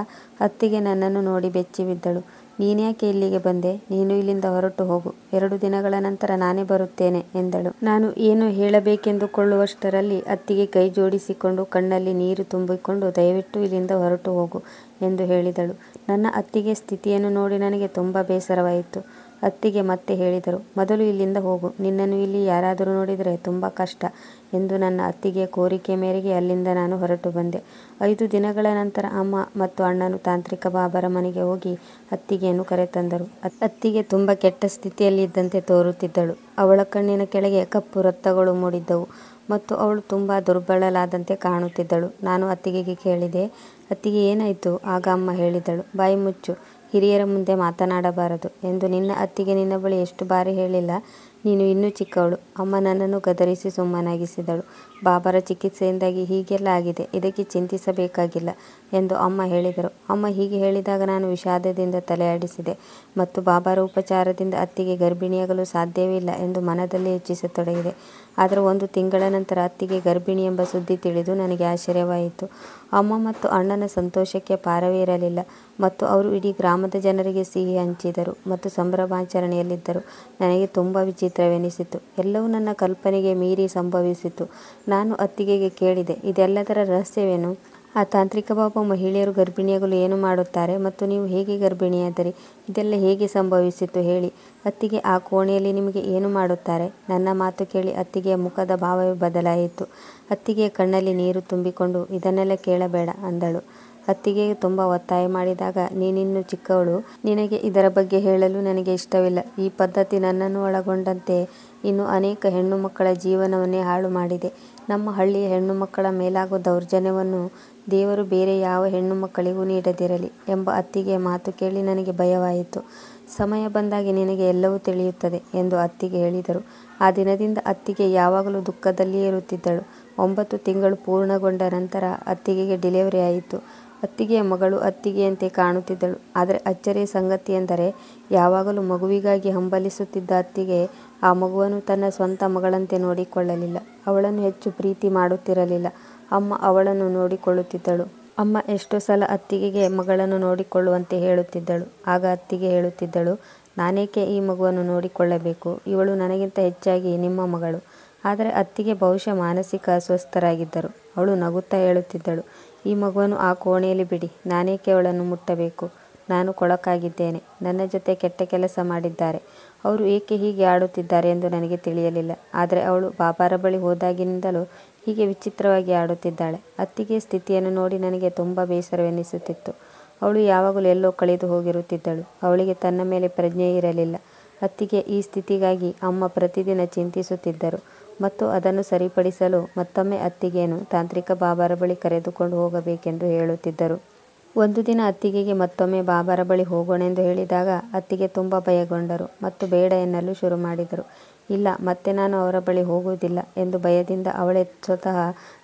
ಅತ್ತಿಗೆ ನನ್ನನ್ನು ನೋಡಿ ಬೆಚ್ಚಿ ಬಿದ್ದಳು. ನೀನ್ಯಾಕೆ ಇಲ್ಲಿಗೆ ಬಂದೆ? ನೀನು ಇಲ್ಲಿಂದ ಹೊರಟು ಹೋಗು. 2 ದಿನಗಳ ನಂತರ ನಾನೇ ಬರುತ್ತೇನೆ ಎಂದಳು. ನಾನು ಏನು ಹೇಳಬೇಕೆಂದುಕೊಳ್ಳುವಷ್ಟರಲ್ಲಿ ಅತ್ತಿಗೆ ಕೈ ಜೋಡಿಸಿಕೊಂಡು ಕಣ್ಣಲ್ಲಿ ನೀರು ತುಂಬಿಕೊಂಡು ದಯವಿಟ್ಟು ಇಲ್ಲಿಂದ ಹೊರಟು ಹೋಗು ಎಂದು ಹೇಳಿದಳು. ನನ್ನ ಅತ್ತಿಗೆ ಸ್ಥಿತಿಯನ್ನು ನೋಡಿ ನನಗೆ ತುಂಬ ಬೇಸರವಾಯಿತು. ಅತ್ತಿಗೆ ಮತ್ತೆ ಹೇಳಿದರು, ಮೊದಲು ಇಲ್ಲಿಂದ ಹೋಗು. ನಿನ್ನನ್ನು ಇಲ್ಲಿ ಯಾರಾದರೂ ನೋಡಿದರೆ ತುಂಬ ಕಷ್ಟ ಎಂದು ನನ್ನ ಅತ್ತಿಗೆಯ ಕೋರಿಕೆ ಮೇರೆಗೆ ಅಲ್ಲಿಂದ ನಾನು ಹೊರಟು ಬಂದೆ. 5 ದಿನಗಳ ನಂತರ ಅಮ್ಮ ಮತ್ತು ಅಣ್ಣನು ತಾಂತ್ರಿಕ ಬಾಬಾರ ಮನೆಗೆ ಹೋಗಿ ಅತ್ತಿಗೆಯನ್ನು ಕರೆತಂದರು. ಅತ್ತಿಗೆ ತುಂಬ ಕೆಟ್ಟ ಸ್ಥಿತಿಯಲ್ಲಿದ್ದಂತೆ ತೋರುತ್ತಿದ್ದಳು. ಅವಳ ಕಣ್ಣಿನ ಕೆಳಗೆ ಕಪ್ಪು ರಕ್ತಗಳು ಮೂಡಿದ್ದವು ಮತ್ತು ಅವಳು ತುಂಬ ದುರ್ಬಲಳಾದಂತೆ ಕಾಣುತ್ತಿದ್ದಳು. ನಾನು ಅತ್ತಿಗೆಗೆ ಕೇಳಿದೆ, ಅತ್ತಿಗೆ ಏನಾಯಿತು? ಆಗ ಅಮ್ಮ ಹೇಳಿದಳು, ಬಾಯಿ ಮುಚ್ಚು, ಹಿರಿಯರ ಮುಂದೆ ಮಾತನಾಡಬಾರದು ಎಂದು ನಿನ್ನ ಅತ್ತಿಗೆ ನಿನ್ನ ಬಳಿ ಎಷ್ಟು ಬಾರಿ ಹೇಳಿಲ್ಲ? ನೀನು ಇನ್ನೂ ಚಿಕ್ಕವಳು. ಅಮ್ಮ ನನ್ನನ್ನು ಗದರಿಸಿ ಸುಮ್ಮನಾಗಿಸಿದಳು. ಬಾಬಾರ ಚಿಕಿತ್ಸೆಯಿಂದಾಗಿ ಹೀಗೆಲ್ಲ ಆಗಿದೆ, ಇದಕ್ಕೆ ಚಿಂತಿಸಬೇಕಾಗಿಲ್ಲ ಎಂದು ಅಮ್ಮ ಹೇಳಿದರು. ಅಮ್ಮ ಹೀಗೆ ಹೇಳಿದಾಗ ನಾನು ವಿಷಾದದಿಂದ ತಲೆಯಾಡಿಸಿದೆ ಮತ್ತು ಬಾಬಾರ ಉಪಚಾರದಿಂದ ಅತ್ತಿಗೆ ಗರ್ಭಿಣಿಯಾಗಲು ಸಾಧ್ಯವೇ ಇಲ್ಲ ಎಂದು ಮನದಲ್ಲಿ ಯೋಚಿಸತೊಡಗಿದೆ. ಆದರೆ 1 ತಿಂಗಳ ನಂತರ ಅತ್ತಿಗೆ ಗರ್ಭಿಣಿ ಎಂಬ ಸುದ್ದಿ ತಿಳಿದು ನನಗೆ ಆಶ್ಚರ್ಯವಾಯಿತು. ಅಮ್ಮ ಮತ್ತು ಅಣ್ಣನ ಸಂತೋಷಕ್ಕೆ ಪಾರವೇ ಇರಲಿಲ್ಲ ಮತ್ತು ಅವರು ಇಡೀ ಗ್ರಾಮದ ಜನರಿಗೆ ಸಿಹಿ ಹಂಚಿದರು ಮತ್ತು ಸಂಭ್ರಮಾಚರಣೆಯಲ್ಲಿದ್ದರು. ನನಗೆ ತುಂಬ ವಿಚಿತ್ರವೆನಿಸಿತು. ಎಲ್ಲವೂ ನನ್ನ ಕಲ್ಪನೆಗೆ ಮೀರಿ ಸಂಭವಿಸಿತು. ನಾನು ಅತ್ತಿಗೆಗೆ ಕೇಳಿದೆ, ಇದೆಲ್ಲದರ ರಹಸ್ಯವೇನು? ಆ ತಾಂತ್ರಿಕ ಬಾಬಾ ಮಹಿಳೆಯರು ಗರ್ಭಿಣಿಯಾಗಲು ಏನು ಮಾಡುತ್ತಾರೆ ಮತ್ತು ನೀವು ಹೇಗೆ ಗರ್ಭಿಣಿಯಾದಿರಿ? ಇದೆಲ್ಲ ಹೇಗೆ ಸಂಭವಿಸಿತು ಹೇಳಿ? ಅತ್ತಿಗೆ ಆ ಕೋಣೆಯಲ್ಲಿ ನಿಮಗೆ ಏನು ಮಾಡುತ್ತಾರೆ? ನನ್ನ ಮಾತು ಕೇಳಿ ಅತ್ತಿಗೆಯ ಮುಖದ ಭಾವವೇ ಬದಲಾಯಿತು. ಅತ್ತಿಗೆಯ ಕಣ್ಣಲ್ಲಿ ನೀರು ತುಂಬಿಕೊಂಡು ಇದನ್ನೆಲ್ಲ ಕೇಳಬೇಡ ಅಂದಳು. ಅತ್ತಿಗೆಗೆ ತುಂಬ ಒತ್ತಾಯ ಮಾಡಿದಾಗ ನೀನಿನ್ನೂ ಚಿಕ್ಕವಳು, ನಿನಗೆ ಇದರ ಬಗ್ಗೆ ಹೇಳಲು ನನಗೆ ಇಷ್ಟವಿಲ್ಲ. ಈ ಪದ್ಧತಿ ನನ್ನನ್ನು ಒಳಗೊಂಡಂತೆ ಇನ್ನು ಅನೇಕ ಹೆಣ್ಣು ಮಕ್ಕಳ ಜೀವನವನ್ನೇ ಹಾಳು ಮಾಡಿದೆ. ನಮ್ಮ ಹಳ್ಳಿಯ ಹೆಣ್ಣು ಮಕ್ಕಳ ಮೇಲಾಗುವ ದೌರ್ಜನ್ಯವನ್ನು ದೇವರು ಬೇರೆ ಯಾವ ಹೆಣ್ಣು ಮಕ್ಕಳಿಗೂ ನೀಡದಿರಲಿ ಎಂಬ ಅತ್ತಿಗೆಯ ಮಾತು ಕೇಳಿ ನನಗೆ ಭಯವಾಯಿತು. ಸಮಯ ಬಂದಾಗ ನಿನಗೆ ಎಲ್ಲವೂ ತಿಳಿಯುತ್ತದೆ ಎಂದು ಅತ್ತಿಗೆ ಹೇಳಿದರು. ಆ ದಿನದಿಂದ ಅತ್ತಿಗೆ ಯಾವಾಗಲೂ ದುಃಖದಲ್ಲಿಯೇ ಇರುತ್ತಿದ್ದಳು. 9 ತಿಂಗಳು ಪೂರ್ಣಗೊಂಡ ನಂತರ ಅತ್ತಿಗೆಗೆ ಡೆಲಿವರಿ ಆಯಿತು. ಅತ್ತಿಗೆಯ ಮಗಳು ಅತ್ತಿಗೆಯಂತೆ ಕಾಣುತ್ತಿದ್ದಳು. ಆದರೆ ಅಚ್ಚರಿಯ ಸಂಗತಿಯೆಂದರೆ ಯಾವಾಗಲೂ ಮಗುವಿಗಾಗಿ ಹಂಬಲಿಸುತ್ತಿದ್ದ ಅತ್ತಿಗೆ ಆ ಮಗುವನ್ನು ತನ್ನ ಸ್ವಂತ ಮಗಳಂತೆ ನೋಡಿಕೊಳ್ಳಲಿಲ್ಲ. ಅವಳನ್ನು ಹೆಚ್ಚು ಪ್ರೀತಿ ಮಾಡುತ್ತಿರಲಿಲ್ಲ. ಅಮ್ಮ ಅವಳನ್ನು ನೋಡಿಕೊಳ್ಳುತ್ತಿದ್ದಳು. ಅಮ್ಮ ಎಷ್ಟೋ ಸಲ ಅತ್ತಿಗೆಗೆ ಮಗಳನ್ನು ನೋಡಿಕೊಳ್ಳುವಂತೆ ಹೇಳುತ್ತಿದ್ದಳು. ಆಗ ಅತ್ತಿಗೆ ಹೇಳುತ್ತಿದ್ದಳು, ನಾನೇಕೆ ಈ ಮಗುವನ್ನು ನೋಡಿಕೊಳ್ಳಬೇಕು? ಇವಳು ನನಗಿಂತ ಹೆಚ್ಚಾಗಿ ನಿಮ್ಮ ಮಗಳು. ಆದರೆ ಅತ್ತಿಗೆ ಬಹುಶಃ ಮಾನಸಿಕ ಅಸ್ವಸ್ಥರಾಗಿದ್ದರು. ಅವಳು ನಗುತ್ತಾ ಹೇಳುತ್ತಿದ್ದಳು, ಈ ಮಗುವನ್ನು ಆ ಕೋಣೆಯಲ್ಲಿ ಬಿಡಿ, ನಾನೇಕೆ ಅವಳನ್ನು ಮುಟ್ಟಬೇಕು? ನಾನು ಕೊಳಕಾಗಿದ್ದೇನೆ. ನನ್ನ ಜೊತೆ ಕೆಟ್ಟ ಕೆಲಸ ಮಾಡಿದ್ದಾರೆ. ಅವರು ಏಕೆ ಹೀಗೆ ಆಡುತ್ತಿದ್ದಾರೆ ಎಂದು ನನಗೆ ತಿಳಿಯಲಿಲ್ಲ. ಆದರೆ ಅವಳು ಬಾಬಾರ ಬಳಿ ಹೋದಾಗಿನಿಂದಲೂ ಹೀಗೆ ವಿಚಿತ್ರವಾಗಿ ಆಡುತ್ತಿದ್ದಾಳೆ. ಅತ್ತಿಗೆಯ ಸ್ಥಿತಿಯನ್ನು ನೋಡಿ ನನಗೆ ತುಂಬ ಬೇಸರವೆನಿಸುತ್ತಿತ್ತು. ಅವಳು ಯಾವಾಗಲೂ ಎಲ್ಲೋ ಕಳೆದು ಹೋಗಿರುತ್ತಿದ್ದಳು. ಅವಳಿಗೆ ತನ್ನ ಮೇಲೆ ಪ್ರಜ್ಞೆ ಇರಲಿಲ್ಲ. ಅತ್ತಿಗೆ ಈ ಸ್ಥಿತಿಗಾಗಿ ಅಮ್ಮ ಪ್ರತಿದಿನ ಚಿಂತಿಸುತ್ತಿದ್ದರು ಮತ್ತು ಅದನ್ನು ಸರಿಪಡಿಸಲು ಮತ್ತೊಮ್ಮೆ ಅತ್ತಿಗೆಯನ್ನು ತಾಂತ್ರಿಕ ಬಾಬಾರ ಬಳಿ ಕರೆದುಕೊಂಡು ಹೋಗಬೇಕೆಂದು ಹೇಳುತ್ತಿದ್ದರು. ಒಂದು ದಿನ ಅತ್ತಿಗೆಗೆ ಮತ್ತೊಮ್ಮೆ ಬಾಬಾರ ಬಳಿ ಹೋಗೋಣೆಂದು ಹೇಳಿದಾಗ ಅತ್ತಿಗೆ ತುಂಬ ಭಯಗೊಂಡರು ಮತ್ತು ಬೇಡ ಎನ್ನಲು ಶುರು ಮಾಡಿದರು. ಇಲ್ಲ, ಮತ್ತೆ ನಾನು ಅವರ ಬಳಿ ಹೋಗುವುದಿಲ್ಲ ಎಂದು ಭಯದಿಂದ ಅವಳೇ ಸ್ವತಃ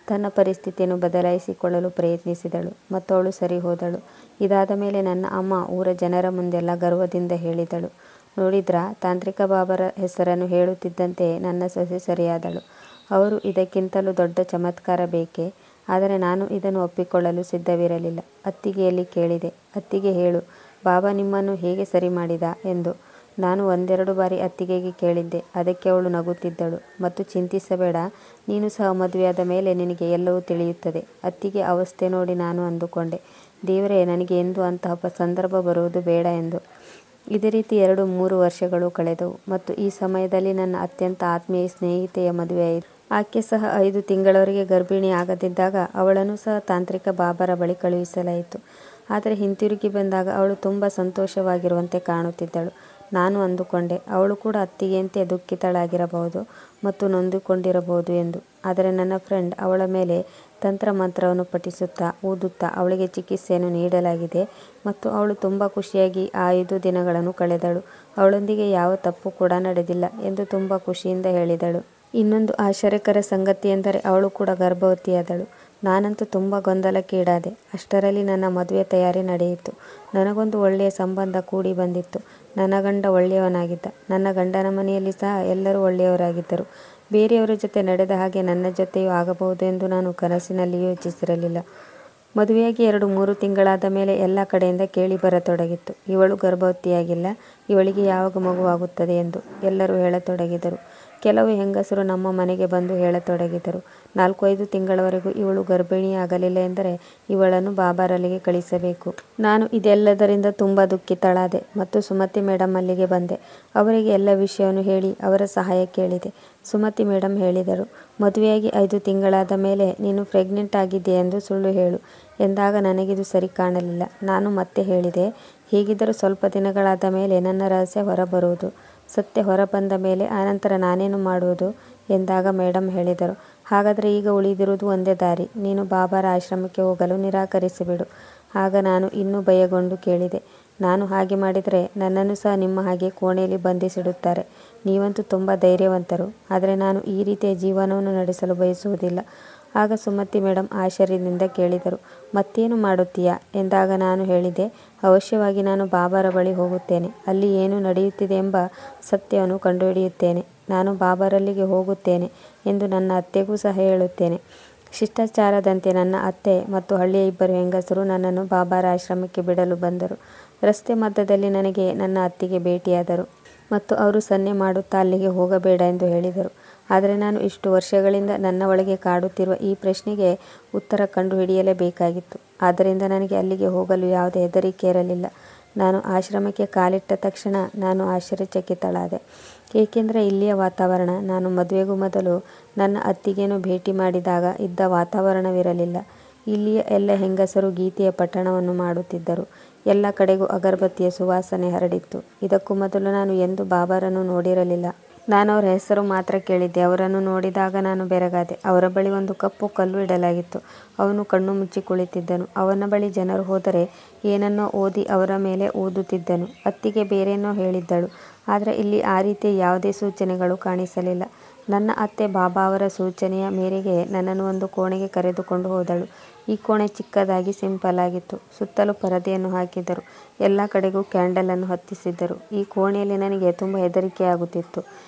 ತನ್ನ ಪರಿಸ್ಥಿತಿಯನ್ನು ಬದಲಾಯಿಸಿಕೊಳ್ಳಲು ಪ್ರಯತ್ನಿಸಿದಳು ಮತ್ತು ಅವಳು ಸರಿ ಹೋದಳು. ಇದಾದ ಮೇಲೆ ನನ್ನ ಅಮ್ಮ ಊರ ಜನರ ಮುಂದೆಲ್ಲ ಗರ್ವದಿಂದ ಹೇಳಿದಳು, ನೋಡಿದ್ರಾ, ತಾಂತ್ರಿಕ ಬಾಬಾರ ಹೆಸರನ್ನು ಹೇಳುತ್ತಿದ್ದಂತೆ ನನ್ನ ಸೊಸೆ ಸರಿಯಾದಳು. ಅವರು ಇದಕ್ಕಿಂತಲೂ ದೊಡ್ಡ ಚಮತ್ಕಾರ ಬೇಕೇ? ಆದರೆ ನಾನು ಇದನ್ನು ಒಪ್ಪಿಕೊಳ್ಳಲು ಸಿದ್ಧವಿರಲಿಲ್ಲ. ಅತ್ತಿಗೆಯಲ್ಲಿ ಕೇಳಿದೆ, ಅತ್ತಿಗೆ ಹೇಳು, ಬಾಬಾ ನಿಮ್ಮನ್ನು ಹೇಗೆ ಸರಿ ಮಾಡಿದ ಎಂದು. ನಾನು 1-2 ಬಾರಿ ಅತ್ತಿಗೆಗೆ ಕೇಳಿದ್ದೆ. ಅದಕ್ಕೆ ಅವಳು ನಗುತ್ತಿದ್ದಳು ಮತ್ತು ಚಿಂತಿಸಬೇಡ, ನೀನು ಸಹ ಮದುವೆಯಾದ ಮೇಲೆ ನಿನಗೆ ಎಲ್ಲವೂ ತಿಳಿಯುತ್ತದೆ. ಅತ್ತಿಗೆ ಅವಸ್ಥೆ ನೋಡಿ ನಾನು ಅಂದುಕೊಂಡೆ, ದೇವರೇ, ನನಗೆ ಎಂದೂ ಅಂತಹ ಸಂದರ್ಭ ಬರುವುದು ಬೇಡ ಎಂದು. ಇದೇ ರೀತಿ 2-3 ವರ್ಷಗಳು ಕಳೆದವು ಮತ್ತು ಈ ಸಮಯದಲ್ಲಿ ನನ್ನ ಅತ್ಯಂತ ಆತ್ಮೀಯ ಸ್ನೇಹಿತೆಯ ಮದುವೆಯಾಯಿತು. ಆಕೆ ಸಹ 5 ತಿಂಗಳವರೆಗೆ ಗರ್ಭಿಣಿ ಆಗದಿದ್ದಾಗ ಅವಳನ್ನು ಸಹ ತಾಂತ್ರಿಕ ಬಾಬಾರ ಬಳಿ ಕಳುಹಿಸಲಾಯಿತು. ಆದರೆ ಹಿಂತಿರುಗಿ ಬಂದಾಗ ಅವಳು ತುಂಬ ಸಂತೋಷವಾಗಿರುವಂತೆ ಕಾಣುತ್ತಿದ್ದಳು. ನಾನು ಅಂದುಕೊಂಡೆ, ಅವಳು ಕೂಡ ಅತ್ತಿಗೆಯಂತೆ ದುಃಖಿತಳಾಗಿರಬಹುದು ಮತ್ತು ನೊಂದುಕೊಂಡಿರಬಹುದು ಎಂದು. ಆದರೆ ನನ್ನ ಫ್ರೆಂಡ್ ಅವಳ ಮೇಲೆ ತಂತ್ರಮಂತ್ರವನ್ನು ಪಠಿಸುತ್ತಾ ಊದುತ್ತಾ ಅವಳಿಗೆ ಚಿಕಿತ್ಸೆಯನ್ನು ನೀಡಲಾಗಿದೆ ಮತ್ತು ಅವಳು ತುಂಬ ಖುಷಿಯಾಗಿ ಆ 5 ದಿನಗಳನ್ನು ಕಳೆದಳು. ಅವಳೊಂದಿಗೆ ಯಾವ ತಪ್ಪು ಕೂಡ ನಡೆದಿಲ್ಲ ಎಂದು ತುಂಬ ಖುಷಿಯಿಂದ ಹೇಳಿದಳು. ಇನ್ನೊಂದು ಆಶ್ಚರ್ಯಕರ ಸಂಗತಿಯೆಂದರೆ ಅವಳು ಕೂಡ ಗರ್ಭವತಿಯಾದಳು. ನಾನಂತೂ ತುಂಬ ಗೊಂದಲಕ್ಕೀಡಾದೆ. ಅಷ್ಟರಲ್ಲಿ ನನ್ನ ಮದುವೆ ತಯಾರಿ ನಡೆಯಿತು. ನನಗೊಂದು ಒಳ್ಳೆಯ ಸಂಬಂಧ ಕೂಡಿ ಬಂದಿತ್ತು. ನನ್ನ ಗಂಡ ಒಳ್ಳೆಯವನಾಗಿದ್ದ. ನನ್ನ ಗಂಡನ ಮನೆಯಲ್ಲಿ ಸಹ ಎಲ್ಲರೂ ಒಳ್ಳೆಯವರಾಗಿದ್ದರು. ಬೇರೆಯವರ ಜೊತೆ ನಡೆದ ಹಾಗೆ ನನ್ನ ಜೊತೆಯೂ ಆಗಬಹುದು ಎಂದು ನಾನು ಕನಸಿನಲ್ಲಿಯೂ ಯೋಚಿಸಿರಲಿಲ್ಲ. ಮದುವೆಯಾಗಿ 2-3 ತಿಂಗಳಾದ ಮೇಲೆ ಎಲ್ಲ ಕಡೆಯಿಂದ ಕೇಳಿ ಬರತೊಡಗಿತ್ತು, ಇವಳು ಗರ್ಭವತಿಯಾಗಿಲ್ಲ, ಇವಳಿಗೆ ಯಾವಾಗ ಮಗುವಾಗುತ್ತದೆ ಎಂದು ಎಲ್ಲರೂ ಹೇಳತೊಡಗಿದರು. ಕೆಲವು ಹೆಂಗಸರು ನಮ್ಮ ಮನೆಗೆ ಬಂದು ಹೇಳತೊಡಗಿದರು, 4-5 ತಿಂಗಳವರೆಗೂ ಇವಳು ಗರ್ಭಿಣಿಯಾಗಲಿಲ್ಲ ಎಂದರೆ ಇವಳನ್ನು ಬಾಬಾರಲ್ಲಿಗೆ ಕಳಿಸಬೇಕು. ನಾನು ಇದೆಲ್ಲದರಿಂದ ತುಂಬ ದುಃಖಿತಳಾದೆ ಮತ್ತು ಸುಮತಿ ಮೇಡಮ್ ಅಲ್ಲಿಗೆ ಬಂದೆ. ಅವರಿಗೆ ಎಲ್ಲ ವಿಷಯವನ್ನು ಹೇಳಿ ಅವರ ಸಹಾಯ ಕೇಳಿದೆ. ಸುಮತಿ ಮೇಡಮ್ ಹೇಳಿದರು, ಮದುವೆಯಾಗಿ 5 ತಿಂಗಳಾದ ಮೇಲೆ ನೀನು ಪ್ರೆಗ್ನೆಂಟ್ ಆಗಿದ್ದೀಯ ಎಂದು ಸುಳ್ಳು ಹೇಳು ಎಂದಾಗ ನನಗಿದು ಸರಿ ಕಾಣಲಿಲ್ಲ. ನಾನು ಮತ್ತೆ ಹೇಳಿದೆ, ಹೇಗಿದ್ದರೂ ಸ್ವಲ್ಪ ದಿನಗಳಾದ ಮೇಲೆ ನನ್ನ ರಹಸ್ಯ ಹೊರಬರುವುದು. ಸತ್ಯ ಹೊರಬಂದ ಮೇಲೆ ಆನಂತರ ನಾನೇನು ಮಾಡುವುದು ಎಂದಾಗ ಮೇಡಮ್ ಹೇಳಿದರು, ಹಾಗಾದರೆ ಈಗ ಉಳಿದಿರುವುದು ಒಂದೇ ದಾರಿ, ನೀನು ಬಾಬಾರ ಆಶ್ರಮಕ್ಕೆ ಹೋಗಲು ನಿರಾಕರಿಸಿಬಿಡು. ಆಗ ನಾನು ಇನ್ನೂ ಭಯಗೊಂಡು ಕೇಳಿದೆ, ನಾನು ಹಾಗೆ ಮಾಡಿದರೆ ನನ್ನನ್ನು ಸಹ ನಿಮ್ಮ ಹಾಗೆ ಕೋಣೆಯಲ್ಲಿ ಬಂಧಿಸಿಡುತ್ತಾರೆ. ನೀವಂತೂ ತುಂಬ ಧೈರ್ಯವಂತರು, ಆದರೆ ನಾನು ಈ ರೀತಿಯ ಜೀವನವನ್ನು ನಡೆಸಲು ಬಯಸುವುದಿಲ್ಲ. ಆಗ ಸುಮತಿ ಮೇಡಮ್ ಆಶ್ಚರ್ಯದಿಂದ ಕೇಳಿದರು, ಮತ್ತೇನು ಮಾಡುತ್ತೀಯಾ ಎಂದಾಗ ನಾನು ಹೇಳಿದೆ, ಅವಶ್ಯವಾಗಿ ನಾನು ಬಾಬಾರ ಬಳಿ ಹೋಗುತ್ತೇನೆ. ಅಲ್ಲಿ ಏನು ನಡೆಯುತ್ತಿದೆ ಎಂಬ ಸತ್ಯವನ್ನು ಕಂಡುಹಿಡಿಯುತ್ತೇನೆ. ನಾನು ಬಾಬಾರಲ್ಲಿಗೆ ಹೋಗುತ್ತೇನೆ ಎಂದು ನನ್ನ ಅತ್ತೆಗೂ ಸಹ ಹೇಳುತ್ತೇನೆ. ಶಿಷ್ಟಾಚಾರದಂತೆ ನನ್ನ ಅತ್ತೆ ಮತ್ತು ಹಳ್ಳಿಯ 2 ಹೆಂಗಸರು ನನ್ನನ್ನು ಬಾಬಾರ ಆಶ್ರಮಕ್ಕೆ ಬಿಡಲು ಬಂದರು. ರಸ್ತೆ ಮಧ್ಯದಲ್ಲಿ ನನಗೆ ನನ್ನ ಅತ್ತಿಗೆ ಭೇಟಿಯಾದರು ಮತ್ತು ಅವರು ಸನ್ನೆ ಮಾಡುತ್ತಾ ಅಲ್ಲಿಗೆ ಹೋಗಬೇಡ ಎಂದು ಹೇಳಿದರು. ಆದರೆ ನಾನು ಇಷ್ಟು ವರ್ಷಗಳಿಂದ ನನ್ನ ಒಳಗೆ ಕಾಡುತ್ತಿರುವ ಈ ಪ್ರಶ್ನೆಗೆ ಉತ್ತರ ಕಂಡುಹಿಡಿಯಲೇಬೇಕಾಗಿತ್ತು. ಆದ್ದರಿಂದ ನನಗೆ ಅಲ್ಲಿಗೆ ಹೋಗಲು ಯಾವುದೇ ಹೆದರಿಕೆ ಇರಲಿಲ್ಲ. ನಾನು ಆಶ್ರಮಕ್ಕೆ ಕಾಲಿಟ್ಟ ತಕ್ಷಣ ನಾನು ಆಶ್ಚರ್ಯಚಕಿತಳಾದೆ. ಏಕೆಂದರೆ ಇಲ್ಲಿಯ ವಾತಾವರಣ ನಾನು ಮದುವೆಗೂ ಮೊದಲು ನನ್ನ ಅತ್ತಿಗೆಯನ್ನು ಭೇಟಿ ಮಾಡಿದಾಗ ಇದ್ದ ವಾತಾವರಣವಿರಲಿಲ್ಲ. ಇಲ್ಲಿಯ ಎಲ್ಲ ಹೆಂಗಸರು ಗೀತೆಯ ಪಠಣವನ್ನು ಮಾಡುತ್ತಿದ್ದರು. ಎಲ್ಲ ಕಡೆಗೂ ಅಗರಬತ್ತಿಯ ಸುವಾಸನೆ ಹರಡಿತ್ತು. ಇದಕ್ಕೂ ಮೊದಲು ನಾನು ಎಂದೂ ಬಾಬಾರನ್ನು ನೋಡಿರಲಿಲ್ಲ. ನಾನು ಅವರ ಹೆಸರು ಮಾತ್ರ ಕೇಳಿದ್ದೆ. ಅವರನ್ನು ನೋಡಿದಾಗ ನಾನು ಬೆರಗಾದೆ. ಅವರ ಬಳಿ ಒಂದು ಕಪ್ಪು ಕಲ್ಲು ಇಡಲಾಗಿತ್ತು. ಅವನು ಕಣ್ಣು ಮುಚ್ಚಿ ಕುಳಿತಿದ್ದನು. ಅವನ ಬಳಿ ಜನರು ಹೋದರೆ ಏನನ್ನೋ ಓದಿ ಅವರ ಮೇಲೆ ಊದುತ್ತಿದ್ದನು. ಅತ್ತಿಗೆ ಬೇರೇನೋ ಹೇಳಿದ್ದಳು, ಆದರೆ ಇಲ್ಲಿ ಆ ರೀತಿಯ ಯಾವುದೇ ಸೂಚನೆಗಳು ಕಾಣಿಸಲಿಲ್ಲ. ನನ್ನ ಅತ್ತೆ ಬಾಬಾ ಅವರ ಸೂಚನೆಯ ಮೇರೆಗೆ ನನ್ನನ್ನು ಒಂದು ಕೋಣೆಗೆ ಕರೆದುಕೊಂಡು ಹೋದಳು. ಈ ಕೋಣೆ ಚಿಕ್ಕದಾಗಿ ಸಿಂಪಲ್ ಆಗಿತ್ತು. ಸುತ್ತಲೂ ಪರದೆಯನ್ನು ಹಾಕಿದ್ದರು. ಎಲ್ಲ ಕಡೆಗೂ ಕ್ಯಾಂಡಲನ್ನು ಹತ್ತಿಸಿದ್ದರು. ಈ ಕೋಣೆಯಲ್ಲಿ ನನಗೆ ತುಂಬ ಹೆದರಿಕೆಯಾಗುತ್ತಿತ್ತು.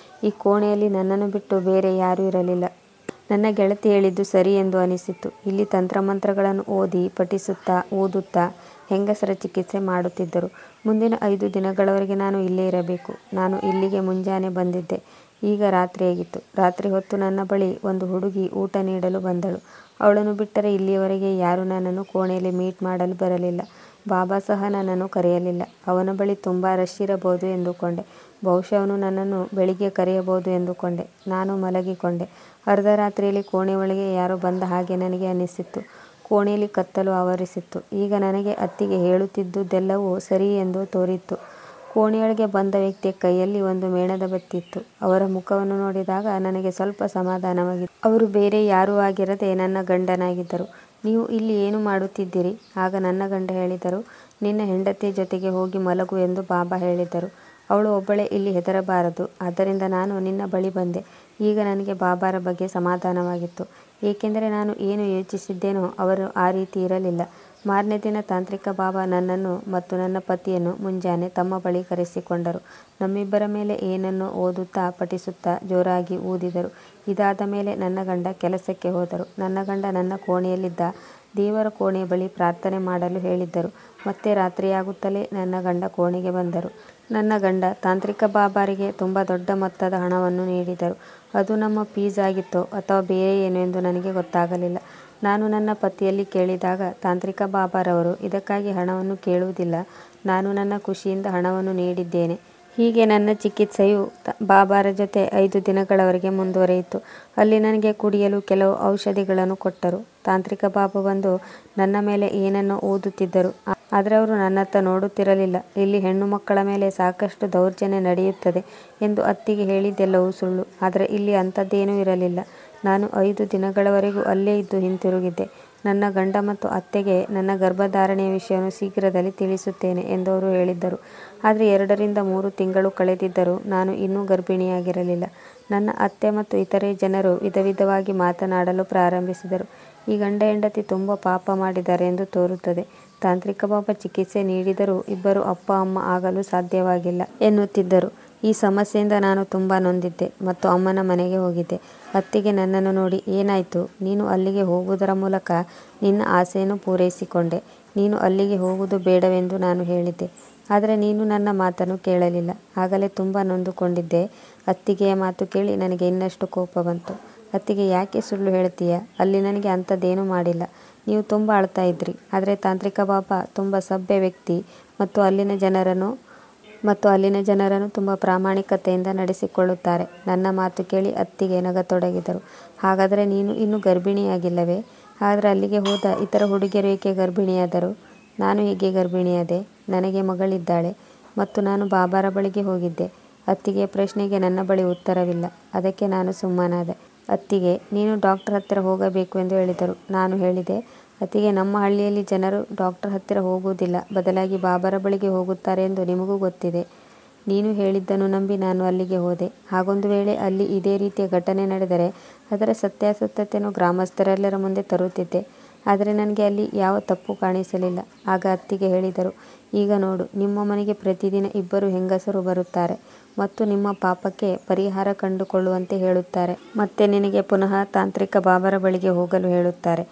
ಈ ಕೋಣೆಯಲ್ಲಿ ನನ್ನನ್ನು ಬಿಟ್ಟು ಬೇರೆ ಯಾರೂ ಇರಲಿಲ್ಲ. ನನ್ನ ಗೆಳತಿ ಹೇಳಿದ್ದು ಸರಿ ಎಂದು ಅನಿಸಿತು. ಇಲ್ಲಿ ತಂತ್ರಮಂತ್ರಗಳನ್ನು ಓದಿ ಪಠಿಸುತ್ತಾ ಊದುತ್ತಾ ಹೆಂಗಸರ ಚಿಕಿತ್ಸೆ ಮಾಡುತ್ತಿದ್ದರು. ಮುಂದಿನ 5 ದಿನಗಳವರೆಗೆ ನಾನು ಇಲ್ಲೇ ಇರಬೇಕು. ನಾನು ಇಲ್ಲಿಗೆ ಮುಂಜಾನೆ ಬಂದಿದ್ದೆ. ಈಗ ರಾತ್ರಿಯಾಗಿತ್ತು. ರಾತ್ರಿ ಹೊತ್ತು ನನ್ನ ಬಳಿ ಒಂದು ಹುಡುಗಿ ಊಟ ನೀಡಲು ಬಂದಳು. ಅವಳನ್ನು ಬಿಟ್ಟರೆ ಇಲ್ಲಿಯವರೆಗೆ ಯಾರೂ ನನ್ನನ್ನು ಕೋಣೆಯಲ್ಲಿ ಮೀಟ್ ಮಾಡಲು ಬರಲಿಲ್ಲ. ಬಾಬಾ ಸಹ ನನ್ನನ್ನು ಕರೆಯಲಿಲ್ಲ. ಅವನ ಬಳಿ ತುಂಬ ರಶ್ ಇರಬಹುದು ಎಂದುಕೊಂಡೆ. ಬಹುಶಃ ಅವನು ನನ್ನನ್ನು ಬೆಳಿಗ್ಗೆ ಕರೆಯಬಹುದು ಎಂದುಕೊಂಡೆ. ನಾನು ಮಲಗಿಕೊಂಡೆ. ಅರ್ಧರಾತ್ರಿಯಲ್ಲಿ ಕೋಣೆ ಒಳಗೆ ಯಾರೋ ಬಂದ ಹಾಗೆ ನನಗೆ ಅನಿಸಿತು. ಕೋಣೆಯಲ್ಲಿ ಕತ್ತಲು ಆವರಿಸಿತ್ತು. ಈಗ ನನಗೆ ಅತ್ತಿಗೆ ಹೇಳುತ್ತಿದ್ದುದೆಲ್ಲವೂ ಸರಿ ಎಂದು ತೋರಿತು. ಕೋಣೆಯೊಳಗೆ ಬಂದ ವ್ಯಕ್ತಿಯ ಕೈಯಲ್ಲಿ ಒಂದು ಮೇಣದ ಬತ್ತಿ ಇತ್ತು. ಅವರ ಮುಖವನ್ನು ನೋಡಿದಾಗ ನನಗೆ ಸ್ವಲ್ಪ ಸಮಾಧಾನವಾಗಿತ್ತು. ಅವರು ಬೇರೆ ಯಾರೂ ಆಗಿರದೆ ನನ್ನ ಗಂಡನಾಗಿದ್ದರು. ನೀವು ಇಲ್ಲಿ ಏನು ಮಾಡುತ್ತಿದ್ದೀರಿ? ಆಗ ನನ್ನ ಗಂಡ ಹೇಳಿದರು, ನಿನ್ನ ಹೆಂಡತಿಯ ಜೊತೆಗೆ ಹೋಗಿ ಮಲಗು ಎಂದು ಬಾಬಾ ಹೇಳಿದರು. ಅವಳು ಒಬ್ಬಳೇ ಇಲ್ಲಿ ಹೆದರಬಾರದು. ಆದ್ದರಿಂದ ನಾನು ನಿನ್ನ ಬಳಿ ಬಂದೆ. ಈಗ ನನಗೆ ಬಾಬಾರ ಬಗ್ಗೆ ಸಮಾಧಾನವಾಗಿತ್ತು. ಏಕೆಂದರೆ ನಾನು ಏನು ಯೋಚಿಸಿದ್ದೇನೋ ಅವರು ಆ ರೀತಿ ಇರಲಿಲ್ಲ. ಮಾರನೇ ದಿನ ತಾಂತ್ರಿಕ ಬಾಬಾ ನನ್ನನ್ನು ಮತ್ತು ನನ್ನ ಪತಿಯನ್ನು ಮುಂಜಾನೆ ತಮ್ಮ ಬಳಿ ಕರೆಸಿಕೊಂಡರು. ನಮ್ಮಿಬ್ಬರ ಮೇಲೆ ಏನನ್ನೋ ಓದುತ್ತಾ ಪಠಿಸುತ್ತಾ ಜೋರಾಗಿ ಊದಿದರು. ಇದಾದ ಮೇಲೆ ನನ್ನ ಗಂಡ ಕೆಲಸಕ್ಕೆ ಹೋದರು. ನನ್ನ ಗಂಡ ನನ್ನ ಕೋಣೆಯಲ್ಲಿದ್ದ ದೇವರ ಕೋಣೆಯ ಬಳಿ ಪ್ರಾರ್ಥನೆ ಮಾಡಲು ಹೇಳಿದ್ದರು. ಮತ್ತೆ ರಾತ್ರಿಯಾಗುತ್ತಲೇ ನನ್ನ ಗಂಡ ಕೋಣೆಗೆ ಬಂದರು. ನನ್ನ ಗಂಡ ತಾಂತ್ರಿಕ ಬಾಬಾರಿಗೆ ತುಂಬ ದೊಡ್ಡ ಮೊತ್ತದ ಹಣವನ್ನು ನೀಡಿದರು. ಅದು ನಮ್ಮ ಫೀಸ್ ಆಗಿತ್ತೋ ಅಥವಾ ಬೇರೆ ಏನು ಎಂದು ನನಗೆ ಗೊತ್ತಾಗಲಿಲ್ಲ. ನಾನು ನನ್ನ ಪತಿಯಲ್ಲಿ ಕೇಳಿದಾಗ ತಾಂತ್ರಿಕ ಬಾಬಾರವರು ಇದಕ್ಕಾಗಿ ಹಣವನ್ನು ಕೇಳುವುದಿಲ್ಲ, ನಾನು ನನ್ನ ಖುಷಿಯಿಂದ ಹಣವನ್ನು ನೀಡಿದ್ದೇನೆ ಹೀಗೆ ನನ್ನ ಚಿಕಿತ್ಸೆಯು ಬಾಬಾರ ಜೊತೆ 5 ದಿನಗಳವರೆಗೆ ಮುಂದುವರಿಯಿತು. ಅಲ್ಲಿ ನನಗೆ ಕುಡಿಯಲು ಕೆಲವು ಔಷಧಿಗಳನ್ನು ಕೊಟ್ಟರು. ತಾಂತ್ರಿಕ ಬಾಬಾ ಬಂದು ನನ್ನ ಮೇಲೆ ಏನನ್ನೋ ಊದುತ್ತಿದ್ದರು. ಆದರೆ ಅವರು ನನ್ನತ್ತ ನೋಡುತ್ತಿರಲಿಲ್ಲ. ಇಲ್ಲಿ ಹೆಣ್ಣು ಮಕ್ಕಳ ಮೇಲೆ ಸಾಕಷ್ಟು ದೌರ್ಜನ್ಯ ನಡೆಯುತ್ತದೆ ಎಂದು ಅತ್ತಿಗೆ ಹೇಳಿದ್ದೆಲ್ಲವೂ ಸುಳ್ಳು. ಆದರೆ ಇಲ್ಲಿ ಅಂಥದ್ದೇನೂ ಇರಲಿಲ್ಲ. ನಾನು 5 ದಿನಗಳವರೆಗೂ ಅಲ್ಲೇ ಇದ್ದು ಹಿಂತಿರುಗಿದ್ದೆ. ನನ್ನ ಗಂಡ ಮತ್ತು ಅತ್ತೆಗೆ ನನ್ನ ಗರ್ಭಧಾರಣೆಯ ವಿಷಯವನ್ನು ಶೀಘ್ರದಲ್ಲಿ ತಿಳಿಸುತ್ತೇನೆ ಎಂದು ಅವರು ಹೇಳಿದ್ದರು. ಆದರೆ 2 ರಿಂದ 3 ತಿಂಗಳು ಕಳೆದಿದ್ದರೂ ನಾನು ಇನ್ನೂ ಗರ್ಭಿಣಿಯಾಗಿರಲಿಲ್ಲ. ನನ್ನ ಅತ್ತೆ ಮತ್ತು ಇತರೆ ಜನರು ವಿಧವಾಗಿ ಮಾತನಾಡಲು ಪ್ರಾರಂಭಿಸಿದರು. ಈ ಗಂಡ ಹೆಂಡತಿ ತುಂಬ ಪಾಪ ಮಾಡಿದ್ದಾರೆ ಎಂದು ತೋರುತ್ತದೆ. ತಾಂತ್ರಿಕ ಬಾಬಾ ಚಿಕಿತ್ಸೆ ನೀಡಿದರೂ ಇಬ್ಬರು ಅಪ್ಪ ಅಮ್ಮ ಆಗಲು ಸಾಧ್ಯವಾಗಿಲ್ಲ ಎನ್ನುತ್ತಿದ್ದರು. ಈ ಸಮಸ್ಯೆಯಿಂದ ನಾನು ತುಂಬ ನೊಂದಿದ್ದೆ ಮತ್ತು ಅಮ್ಮನ ಮನೆಗೆ ಹೋಗಿದ್ದೆ. ಅತ್ತಿಗೆ ನನ್ನನ್ನು ನೋಡಿ, ಏನಾಯಿತು, ನೀನು ಅಲ್ಲಿಗೆ ಹೋಗುವುದರ ಮೂಲಕ ನಿನ್ನ ಆಸೆಯನ್ನು ಪೂರೈಸಿಕೊಂಡೆ. ನೀನು ಅಲ್ಲಿಗೆ ಹೋಗುವುದು ಬೇಡವೆಂದು ನಾನು ಹೇಳಿದ್ದೆ. ಆದರೆ ನೀನು ನನ್ನ ಮಾತನ್ನು ಕೇಳಲಿಲ್ಲ. ಆಗಲೇ ತುಂಬ ನೊಂದುಕೊಂಡಿದ್ದೆ. ಅತ್ತಿಗೆಯ ಮಾತು ಕೇಳಿ ನನಗೆ ಇನ್ನಷ್ಟು ಕೋಪ ಬಂತು. ಅತ್ತಿಗೆ, ಯಾಕೆ ಸುಳ್ಳು ಹೇಳ್ತೀಯ? ಅಲ್ಲಿ ನನಗೆ ಅಂಥದ್ದೇನೂ ಮಾಡಿಲ್ಲ. ನೀವು ತುಂಬ ಅಳ್ತಾ ಇದ್ರಿ. ಆದರೆ ತಾಂತ್ರಿಕ ಬಾಬಾ ತುಂಬ ಸಭ್ಯ ವ್ಯಕ್ತಿ ಮತ್ತು ಅಲ್ಲಿನ ಜನರನ್ನು ತುಂಬ ಪ್ರಾಮಾಣಿಕತೆಯಿಂದ ನಡೆಸಿಕೊಳ್ಳುತ್ತಾರೆ. ನನ್ನ ಮಾತು ಕೇಳಿ ಅತ್ತಿಗೆ ನಗತೊಡಗಿದರು. ಹಾಗಾದರೆ ನೀನು ಇನ್ನೂ ಗರ್ಭಿಣಿಯಾಗಿಲ್ಲವೇ? ಆದರೆ ಅಲ್ಲಿಗೆ ಹೋದ ಇತರ ಹುಡುಗಿಯರು ಏಕೆ ಗರ್ಭಿಣಿಯಾದರು? ನಾನು ಹೇಗೆ ಗರ್ಭಿಣಿಯಾದೆ? ನನಗೆ ಮಗಳಿದ್ದಾಳೆ ಮತ್ತು ನಾನು ಬಾಬಾರ ಬಳಿಗೆ ಹೋಗಿದ್ದೆ. ಅತ್ತಿಗೆಯ ಪ್ರಶ್ನೆಗೆ ನನ್ನ ಬಳಿ ಉತ್ತರವಿಲ್ಲ. ಅದಕ್ಕೆ ನಾನು ಸುಮ್ಮನಾದೆ. ಅತ್ತಿಗೆ, ನೀನು ಡಾಕ್ಟರ್ ಹತ್ತಿರ ಹೋಗಬೇಕು ಎಂದು ಹೇಳಿದರು. ನಾನು ಹೇಳಿದೆ, ಅತ್ತಿಗೆ, ನಮ್ಮ ಹಳ್ಳಿಯಲ್ಲಿ ಜನರು ಡಾಕ್ಟರ್ ಹತ್ತಿರ ಹೋಗುವುದಿಲ್ಲ, ಬದಲಾಗಿ ಬಾಬಾರ ಬಳಿಗೆ ಹೋಗುತ್ತಾರೆ ಎಂದು ನಿಮಗೂ ಗೊತ್ತಿದೆ. ನೀನು ಹೇಳಿದ್ದನ್ನು ನಂಬಿ ನಾನು ಅಲ್ಲಿಗೆ ಹೋದೆ. ಹಾಗೊಂದು ವೇಳೆ ಅಲ್ಲಿ ಇದೇ ರೀತಿಯ ಘಟನೆ ನಡೆದರೆ ಅದರ ಸತ್ಯಾಸತ್ಯತೆಯನ್ನು ಗ್ರಾಮಸ್ಥರೆಲ್ಲರ ಮುಂದೆ ತರುತ್ತಿದ್ದೆ. ಆದರೆ ನನಗೆ ಅಲ್ಲಿ ಯಾವ ತಪ್ಪು ಕಾಣಿಸಲಿಲ್ಲ. ಆಗ ಅತ್ತಿಗೆ ಹೇಳಿದರು, ಈಗ ನೋಡು, ನಿಮ್ಮ ಮನೆಗೆ ಪ್ರತಿದಿನ 2 ಹೆಂಗಸರು ಬರುತ್ತಾರೆ ಮತ್ತು ನಿಮ್ಮ ಪಾಪಕ್ಕೆ ಪರಿಹಾರ ಕಂಡುಕೊಳ್ಳುವಂತೆ ಹೇಳುತ್ತಾರೆ. ಮತ್ತೆ ನಿನಗೆ ಪುನಃ ತಾಂತ್ರಿಕ ಬಾಬಾರ ಬಳಿಗೆ ಹೋಗಲು ಹೇಳುತ್ತಾರೆ.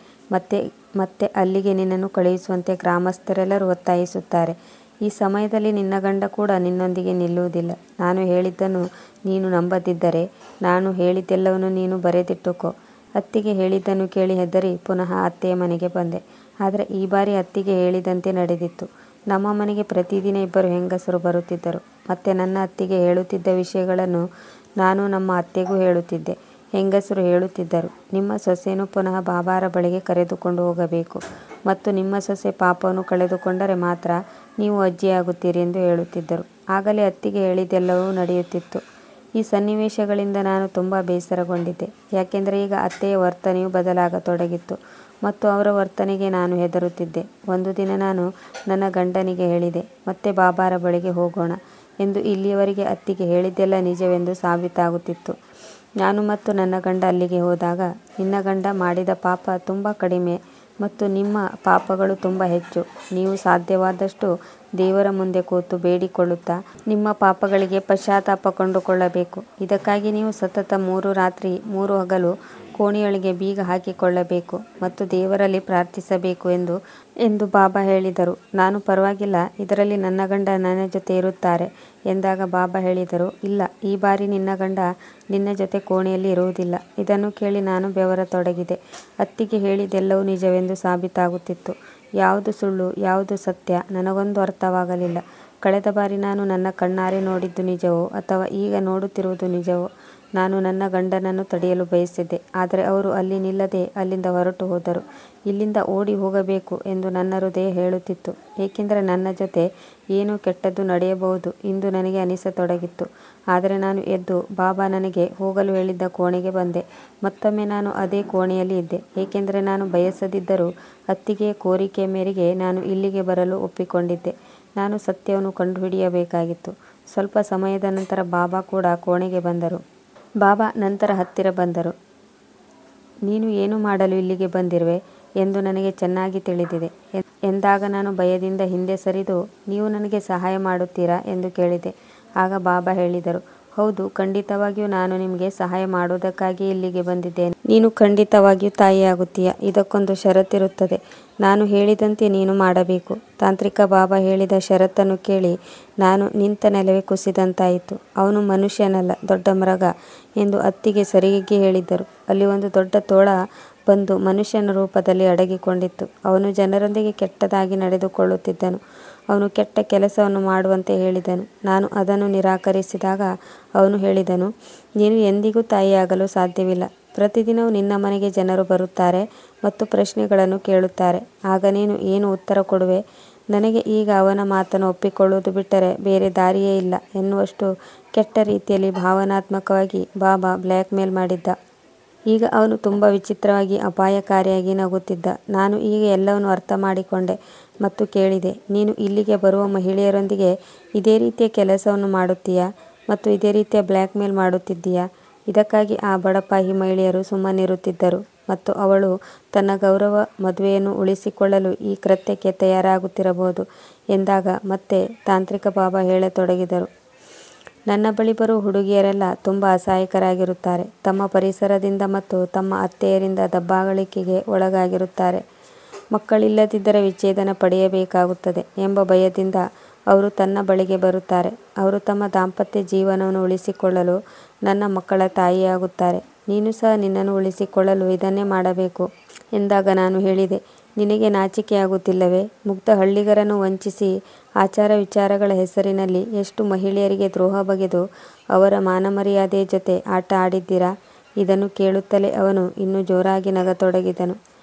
ಮತ್ತೆ ಅಲ್ಲಿಗೆ ನಿನ್ನನ್ನು ಕಳುಹಿಸುವಂತೆ ಗ್ರಾಮಸ್ಥರೆಲ್ಲರೂ ಒತ್ತಾಯಿಸುತ್ತಾರೆ. ಈ ಸಮಯದಲ್ಲಿ ನಿನ್ನ ಗಂಡ ಕೂಡ ನಿನ್ನೊಂದಿಗೆ ನಿಲ್ಲುವುದಿಲ್ಲ. ನಾನು ಹೇಳಿದ್ದನ್ನು ನೀನು ನಂಬದಿದ್ದರೆ ನಾನು ಹೇಳಿದ್ದೆಲ್ಲವನ್ನು ನೀನು ಬರೆದಿಟ್ಟುಕೋ. ಅತ್ತಿಗೆ ಹೇಳಿದ್ದನ್ನು ಕೇಳಿ ಹೆದರಿ ಪುನಃ ಅತ್ತೆಯ ಮನೆಗೆ ಬಂದೆ. ಆದರೆ ಈ ಬಾರಿ ಅತ್ತಿಗೆ ಹೇಳಿದಂತೆ ನಡೆದಿತ್ತು. ನಮ್ಮ ಮನೆಗೆ ಪ್ರತಿದಿನ 2 ಹೆಂಗಸರು ಬರುತ್ತಿದ್ದರು. ಮತ್ತೆ ನನ್ನ ಅತ್ತಿಗೆ ಹೇಳುತ್ತಿದ್ದ ವಿಷಯಗಳನ್ನು ನಾನು ನಮ್ಮ ಅತ್ತೆಗೂ ಹೇಳುತ್ತಿದ್ದೆ. ಹೆಂಗಸರು ಹೇಳುತ್ತಿದ್ದರು, ನಿಮ್ಮ ಸೊಸೆಯನ್ನು ಪುನಃ ಬಾಬಾರ ಬಳಿಗೆ ಕರೆದುಕೊಂಡು ಹೋಗಬೇಕು ಮತ್ತು ನಿಮ್ಮ ಸೊಸೆ ಪಾಪವನ್ನು ಕಳೆದುಕೊಂಡರೆ ಮಾತ್ರ ನೀವು ಅಜ್ಜಿಯಾಗುತ್ತೀರಿ ಎಂದು ಹೇಳುತ್ತಿದ್ದರು. ಆಗಲೇ ಅತ್ತಿಗೆ ಹೇಳಿದ್ದೆಲ್ಲವೂ ನಡೆಯುತ್ತಿತ್ತು. ಈ ಸನ್ನಿವೇಶಗಳಿಂದ ನಾನು ತುಂಬ ಬೇಸರಗೊಂಡಿದ್ದೆ. ಯಾಕೆಂದರೆ ಈಗ ಅತ್ತೆಯ ವರ್ತನೆಯು ಬದಲಾಗತೊಡಗಿತ್ತು ಮತ್ತು ಅವರ ವರ್ತನೆಗೆ ನಾನು ಹೆದರುತ್ತಿದ್ದೆ. ಒಂದು ದಿನ ನಾನು ನನ್ನ ಗಂಡನಿಗೆ ಹೇಳಿದೆ, ಮತ್ತೆ ಬಾಬಾರ ಬಳಿಗೆ ಹೋಗೋಣ ಎಂದು. ಇಲ್ಲಿಯವರೆಗೆ ಅತ್ತಿಗೆ ಹೇಳಿದ್ದೆಲ್ಲ ನಿಜವೆಂದು ಸಾಬೀತಾಗುತ್ತಿತ್ತು. ನಾನು ಮತ್ತು ನನ್ನ ಗಂಡ ಅಲ್ಲಿಗೆ ಹೋದಾಗ, ನಿನ್ನ ಗಂಡ ಮಾಡಿದ ಪಾಪ ತುಂಬ ಕಡಿಮೆ ಮತ್ತು ನಿಮ್ಮ ಪಾಪಗಳು ತುಂಬ ಹೆಚ್ಚು. ನೀವು ಸಾಧ್ಯವಾದಷ್ಟು ದೇವರ ಮುಂದೆ ಕೂತು ಬೇಡಿಕೊಳ್ಳುತ್ತಾ ನಿಮ್ಮ ಪಾಪಗಳಿಗೆ ಪಶ್ಚಾತ್ತಾಪ ಕಂಡುಕೊಳ್ಳಬೇಕು. ಇದಕ್ಕಾಗಿ ನೀವು ಸತತ 3 ರಾತ್ರಿ 3 ಹಗಲು ಕೋಣೆಯೊಳಗೆ ಬೀಗ ಹಾಕಿಕೊಳ್ಳಬೇಕು ಮತ್ತು ದೇವರಲ್ಲಿ ಪ್ರಾರ್ಥಿಸಬೇಕು ಎಂದು ಬಾಬಾ ಹೇಳಿದರು. ನಾನು, ಪರವಾಗಿಲ್ಲ, ಇದರಲ್ಲಿ ನನ್ನ ಗಂಡ ನನ್ನ ಜೊತೆ ಇರುತ್ತಾರೆ ಎಂದಾಗ ಬಾಬಾ ಹೇಳಿದರು, ಇಲ್ಲ, ಈ ಬಾರಿ ನಿನ್ನ ಗಂಡ ನಿನ್ನ ಜೊತೆ ಕೋಣೆಯಲ್ಲಿ ಇರುವುದಿಲ್ಲ. ಇದನ್ನು ಕೇಳಿ ನಾನು ಬೆವರತೊಡಗಿದೆ. ಅತ್ತಿಗೆ ಹೇಳಿದ್ದೆಲ್ಲವೂ ನಿಜವೆಂದು ಸಾಬೀತಾಗುತ್ತಿತ್ತು. ಯಾವುದು ಸುಳ್ಳು, ಯಾವುದು ಸತ್ಯ ನನಗೊಂದು ಅರ್ಥವಾಗಲಿಲ್ಲ. ಕಳೆದ ಬಾರಿ ನಾನು ನನ್ನ ಕಣ್ಣಾರೆ ನೋಡಿದ್ದು ನಿಜವೋ ಅಥವಾ ಈಗ ನೋಡುತ್ತಿರುವುದು ನಿಜವೋ? ನಾನು ನನ್ನ ಗಂಡನನ್ನು ತಡೆಯಲು ಬಯಸಿದ್ದೆ, ಆದರೆ ಅವರು ಅಲ್ಲಿ ನಿಲ್ಲದೆ ಅಲ್ಲಿಂದ ಹೊರಟು ಹೋದರು. ಇಲ್ಲಿಂದ ಓಡಿ ಹೋಗಬೇಕು ಎಂದು ನನ್ನ ಹೃದಯ ಹೇಳುತ್ತಿತ್ತು, ಏಕೆಂದರೆ ನನ್ನ ಜೊತೆ ಏನೋ ಕೆಟ್ಟದ್ದು ನಡೆಯಬಹುದು ಎಂದು ನನಗೆ ಅನಿಸತೊಡಗಿತ್ತು. ಆದರೆ ನಾನು ಎದ್ದು ಬಾಬಾ ನನಗೆ ಹೋಗಲು ಹೇಳಿದ್ದ ಕೋಣೆಗೆ ಬಂದೆ. ಮತ್ತೊಮ್ಮೆ ನಾನು ಅದೇ ಕೋಣೆಯಲ್ಲಿ ಇದ್ದೆ, ಏಕೆಂದರೆ ನಾನು ಬಯಸದಿದ್ದರೂ ಅತ್ತಿಗೆಯ ಕೋರಿಕೆಯ ಮೇರೆಗೆ ನಾನು ಇಲ್ಲಿಗೆ ಬರಲು ಒಪ್ಪಿಕೊಂಡಿದ್ದೆ. ನಾನು ಸತ್ಯವನ್ನು ಕಂಡುಹಿಡಿಯಬೇಕಾಗಿತ್ತು. ಸ್ವಲ್ಪ ಸಮಯದ ನಂತರ ಬಾಬಾ ಕೂಡ ಕೋಣೆಗೆ ಬಂದರು. ಬಾಬಾ ನಂತರ ಹತ್ತಿರ ಬಂದರು. ನೀನು ಏನು ಮಾಡಲು ಇಲ್ಲಿಗೆ ಬಂದಿರುವೆ ಎಂದು ನನಗೆ ಚೆನ್ನಾಗಿ ತಿಳಿದಿದೆ ಎಂದಾಗ ನಾನು ಭಯದಿಂದ ಹಿಂದೆ ಸರಿದು, ನೀವು ನನಗೆ ಸಹಾಯ ಮಾಡುತ್ತೀರಾ ಎಂದು ಕೇಳಿದೆ. ಆಗ ಬಾಬಾ ಹೇಳಿದರು, ಹೌದು, ಖಂಡಿತವಾಗಿಯೂ ನಾನು ನಿಮಗೆ ಸಹಾಯ ಮಾಡುವುದಕ್ಕಾಗಿ ಇಲ್ಲಿಗೆ ಬಂದಿದ್ದೇನೆ. ನೀನು ಖಂಡಿತವಾಗಿಯೂ ತಾಯಿಯಾಗುತ್ತೀಯ. ಇದಕ್ಕೊಂದು ಷರತ್ತಿರುತ್ತದೆ. ನಾನು ಹೇಳಿದಂತೆ ನೀನು ಮಾಡಬೇಕು. ತಾಂತ್ರಿಕ ಬಾಬಾ ಹೇಳಿದ ಷರತ್ತನ್ನು ಕೇಳಿ ನಾನು ನಿಂತ ನೆಲವೇ ಕುಸಿದಂತಾಯಿತು. ಅವನು ಮನುಷ್ಯನಲ್ಲ, ದೊಡ್ಡ ಮೃಗ ಎಂದು ಅತ್ತಿಗೆ ಸರಿಯಾಗಿ ಹೇಳಿದ್ದರು. ಅಲ್ಲಿ ಒಂದು ದೊಡ್ಡ ತೋಳ ಬಂದು ಮನುಷ್ಯನ ರೂಪದಲ್ಲಿ ಅಡಗಿಕೊಂಡಿತ್ತು. ಅವನು ಜನರೊಂದಿಗೆ ಕೆಟ್ಟದಾಗಿ ನಡೆದುಕೊಳ್ಳುತ್ತಿದ್ದನು. ಅವನು ಕೆಟ್ಟ ಕೆಲಸವನ್ನು ಮಾಡುವಂತೆ ಹೇಳಿದನು. ನಾನು ಅದನ್ನು ನಿರಾಕರಿಸಿದಾಗ ಅವನು ಹೇಳಿದನು, ನೀನು ಎಂದಿಗೂ ತಾಯಿಯಾಗಲು ಸಾಧ್ಯವಿಲ್ಲ. ಪ್ರತಿದಿನವೂ ನಿನ್ನ ಮನೆಗೆ ಜನರು ಬರುತ್ತಾರೆ ಮತ್ತು ಪ್ರಶ್ನೆಗಳನ್ನು ಕೇಳುತ್ತಾರೆ. ಆಗ ನೀನು ಏನು ಉತ್ತರ ಕೊಡುವೆ? ನನಗೆ ಈಗ ಅವನ ಮಾತನ್ನು ಒಪ್ಪಿಕೊಳ್ಳುವುದು ಬಿಟ್ಟರೆ ಬೇರೆ ದಾರಿಯೇ ಇಲ್ಲ ಎನ್ನುವಷ್ಟು ಕೆಟ್ಟ ರೀತಿಯಲ್ಲಿ ಭಾವನಾತ್ಮಕವಾಗಿ ಬಾಬಾ ಬ್ಲ್ಯಾಕ್ ಮೇಲ್ ಮಾಡಿದ್ದ. ಈಗ ಅವನು ತುಂಬ ವಿಚಿತ್ರವಾಗಿ ಅಪಾಯಕಾರಿಯಾಗಿ ನಗುತ್ತಿದ್ದ. ನಾನು ಈಗ ಎಲ್ಲವನ್ನು ಅರ್ಥ ಮಾಡಿಕೊಂಡೆ ಮತ್ತು ಕೇಳಿದೆ, ನೀನು ಇಲ್ಲಿಗೆ ಬರುವ ಮಹಿಳೆಯರೊಂದಿಗೆ ಇದೇ ರೀತಿಯ ಕೆಲಸವನ್ನು ಮಾಡುತ್ತೀಯಾ ಮತ್ತು ಇದೇ ರೀತಿಯ ಬ್ಲ್ಯಾಕ್ ಮೇಲ್ ಮಾಡುತ್ತಿದ್ದೀಯಾ? ಇದಕ್ಕಾಗಿ ಆ ಬಡಪಾಯಿ ಮಹಿಳೆಯರು ಸುಮ್ಮನಿರುತ್ತಿದ್ದರು ಮತ್ತು ಅವಳು ತನ್ನ ಗೌರವ ಮದುವೆಯನ್ನು ಉಳಿಸಿಕೊಳ್ಳಲು ಈ ಕೃತ್ಯಕ್ಕೆ ತಯಾರಾಗುತ್ತಿರಬಹುದು ಎಂದಾಗ ಮತ್ತೆ ತಾಂತ್ರಿಕ ಬಾಬಾ ಹೇಳತೊಡಗಿದರು. ನನ್ನ ಬಳಿ ಬರುವ ಹುಡುಗಿಯರೆಲ್ಲ ತುಂಬ ಅಸಹಾಯಕರಾಗಿರುತ್ತಾರೆ. ತಮ್ಮ ಪರಿಸರದಿಂದ ಮತ್ತು ತಮ್ಮ ಅತ್ತೆಯರಿಂದ ದಬ್ಬಾಳಿಕೆಗೆ ಒಳಗಾಗಿರುತ್ತಾರೆ. ಮಕ್ಕಳಿಲ್ಲದಿದ್ದರೆ ವಿಚ್ಛೇದನ ಪಡೆಯಬೇಕಾಗುತ್ತದೆ ಎಂಬ ಭಯದಿಂದ ಅವರು ತನ್ನ ಬಳಿಗೆ ಬರುತ್ತಾರೆ. ಅವರು ತಮ್ಮ ದಾಂಪತ್ಯ ಜೀವನವನ್ನು ಉಳಿಸಿಕೊಳ್ಳಲು ನನ್ನ ಮಕ್ಕಳ ತಾಯಿಯಾಗುತ್ತಾರೆ. ನೀನು ಸಹ ನಿನ್ನನ್ನು ಉಳಿಸಿಕೊಳ್ಳಲು ಇದನ್ನೇ ಮಾಡಬೇಕು ಎಂದಾಗ ನಾನು ಹೇಳಿದೆ, ನಿನಗೆ ನಾಚಿಕೆಯಾಗುತ್ತಿಲ್ಲವೇ? ಮುಗ್ಧ ಹಳ್ಳಿಗರನ್ನು ವಂಚಿಸಿ ಆಚಾರ ವಿಚಾರಗಳ ಹೆಸರಿನಲ್ಲಿ ಎಷ್ಟು ಮಹಿಳೆಯರಿಗೆ ದ್ರೋಹ ಬಗೆದು ಅವರ ಮಾನಮರ್ಯಾದೆಯ ಜೊತೆ ಆಟ ಆಡಿದ್ದೀರಾ? ಇದನ್ನು ಕೇಳುತ್ತಲೇ ಅವನು ಇನ್ನೂ ಜೋರಾಗಿ ನಗತೊಡಗಿದನು.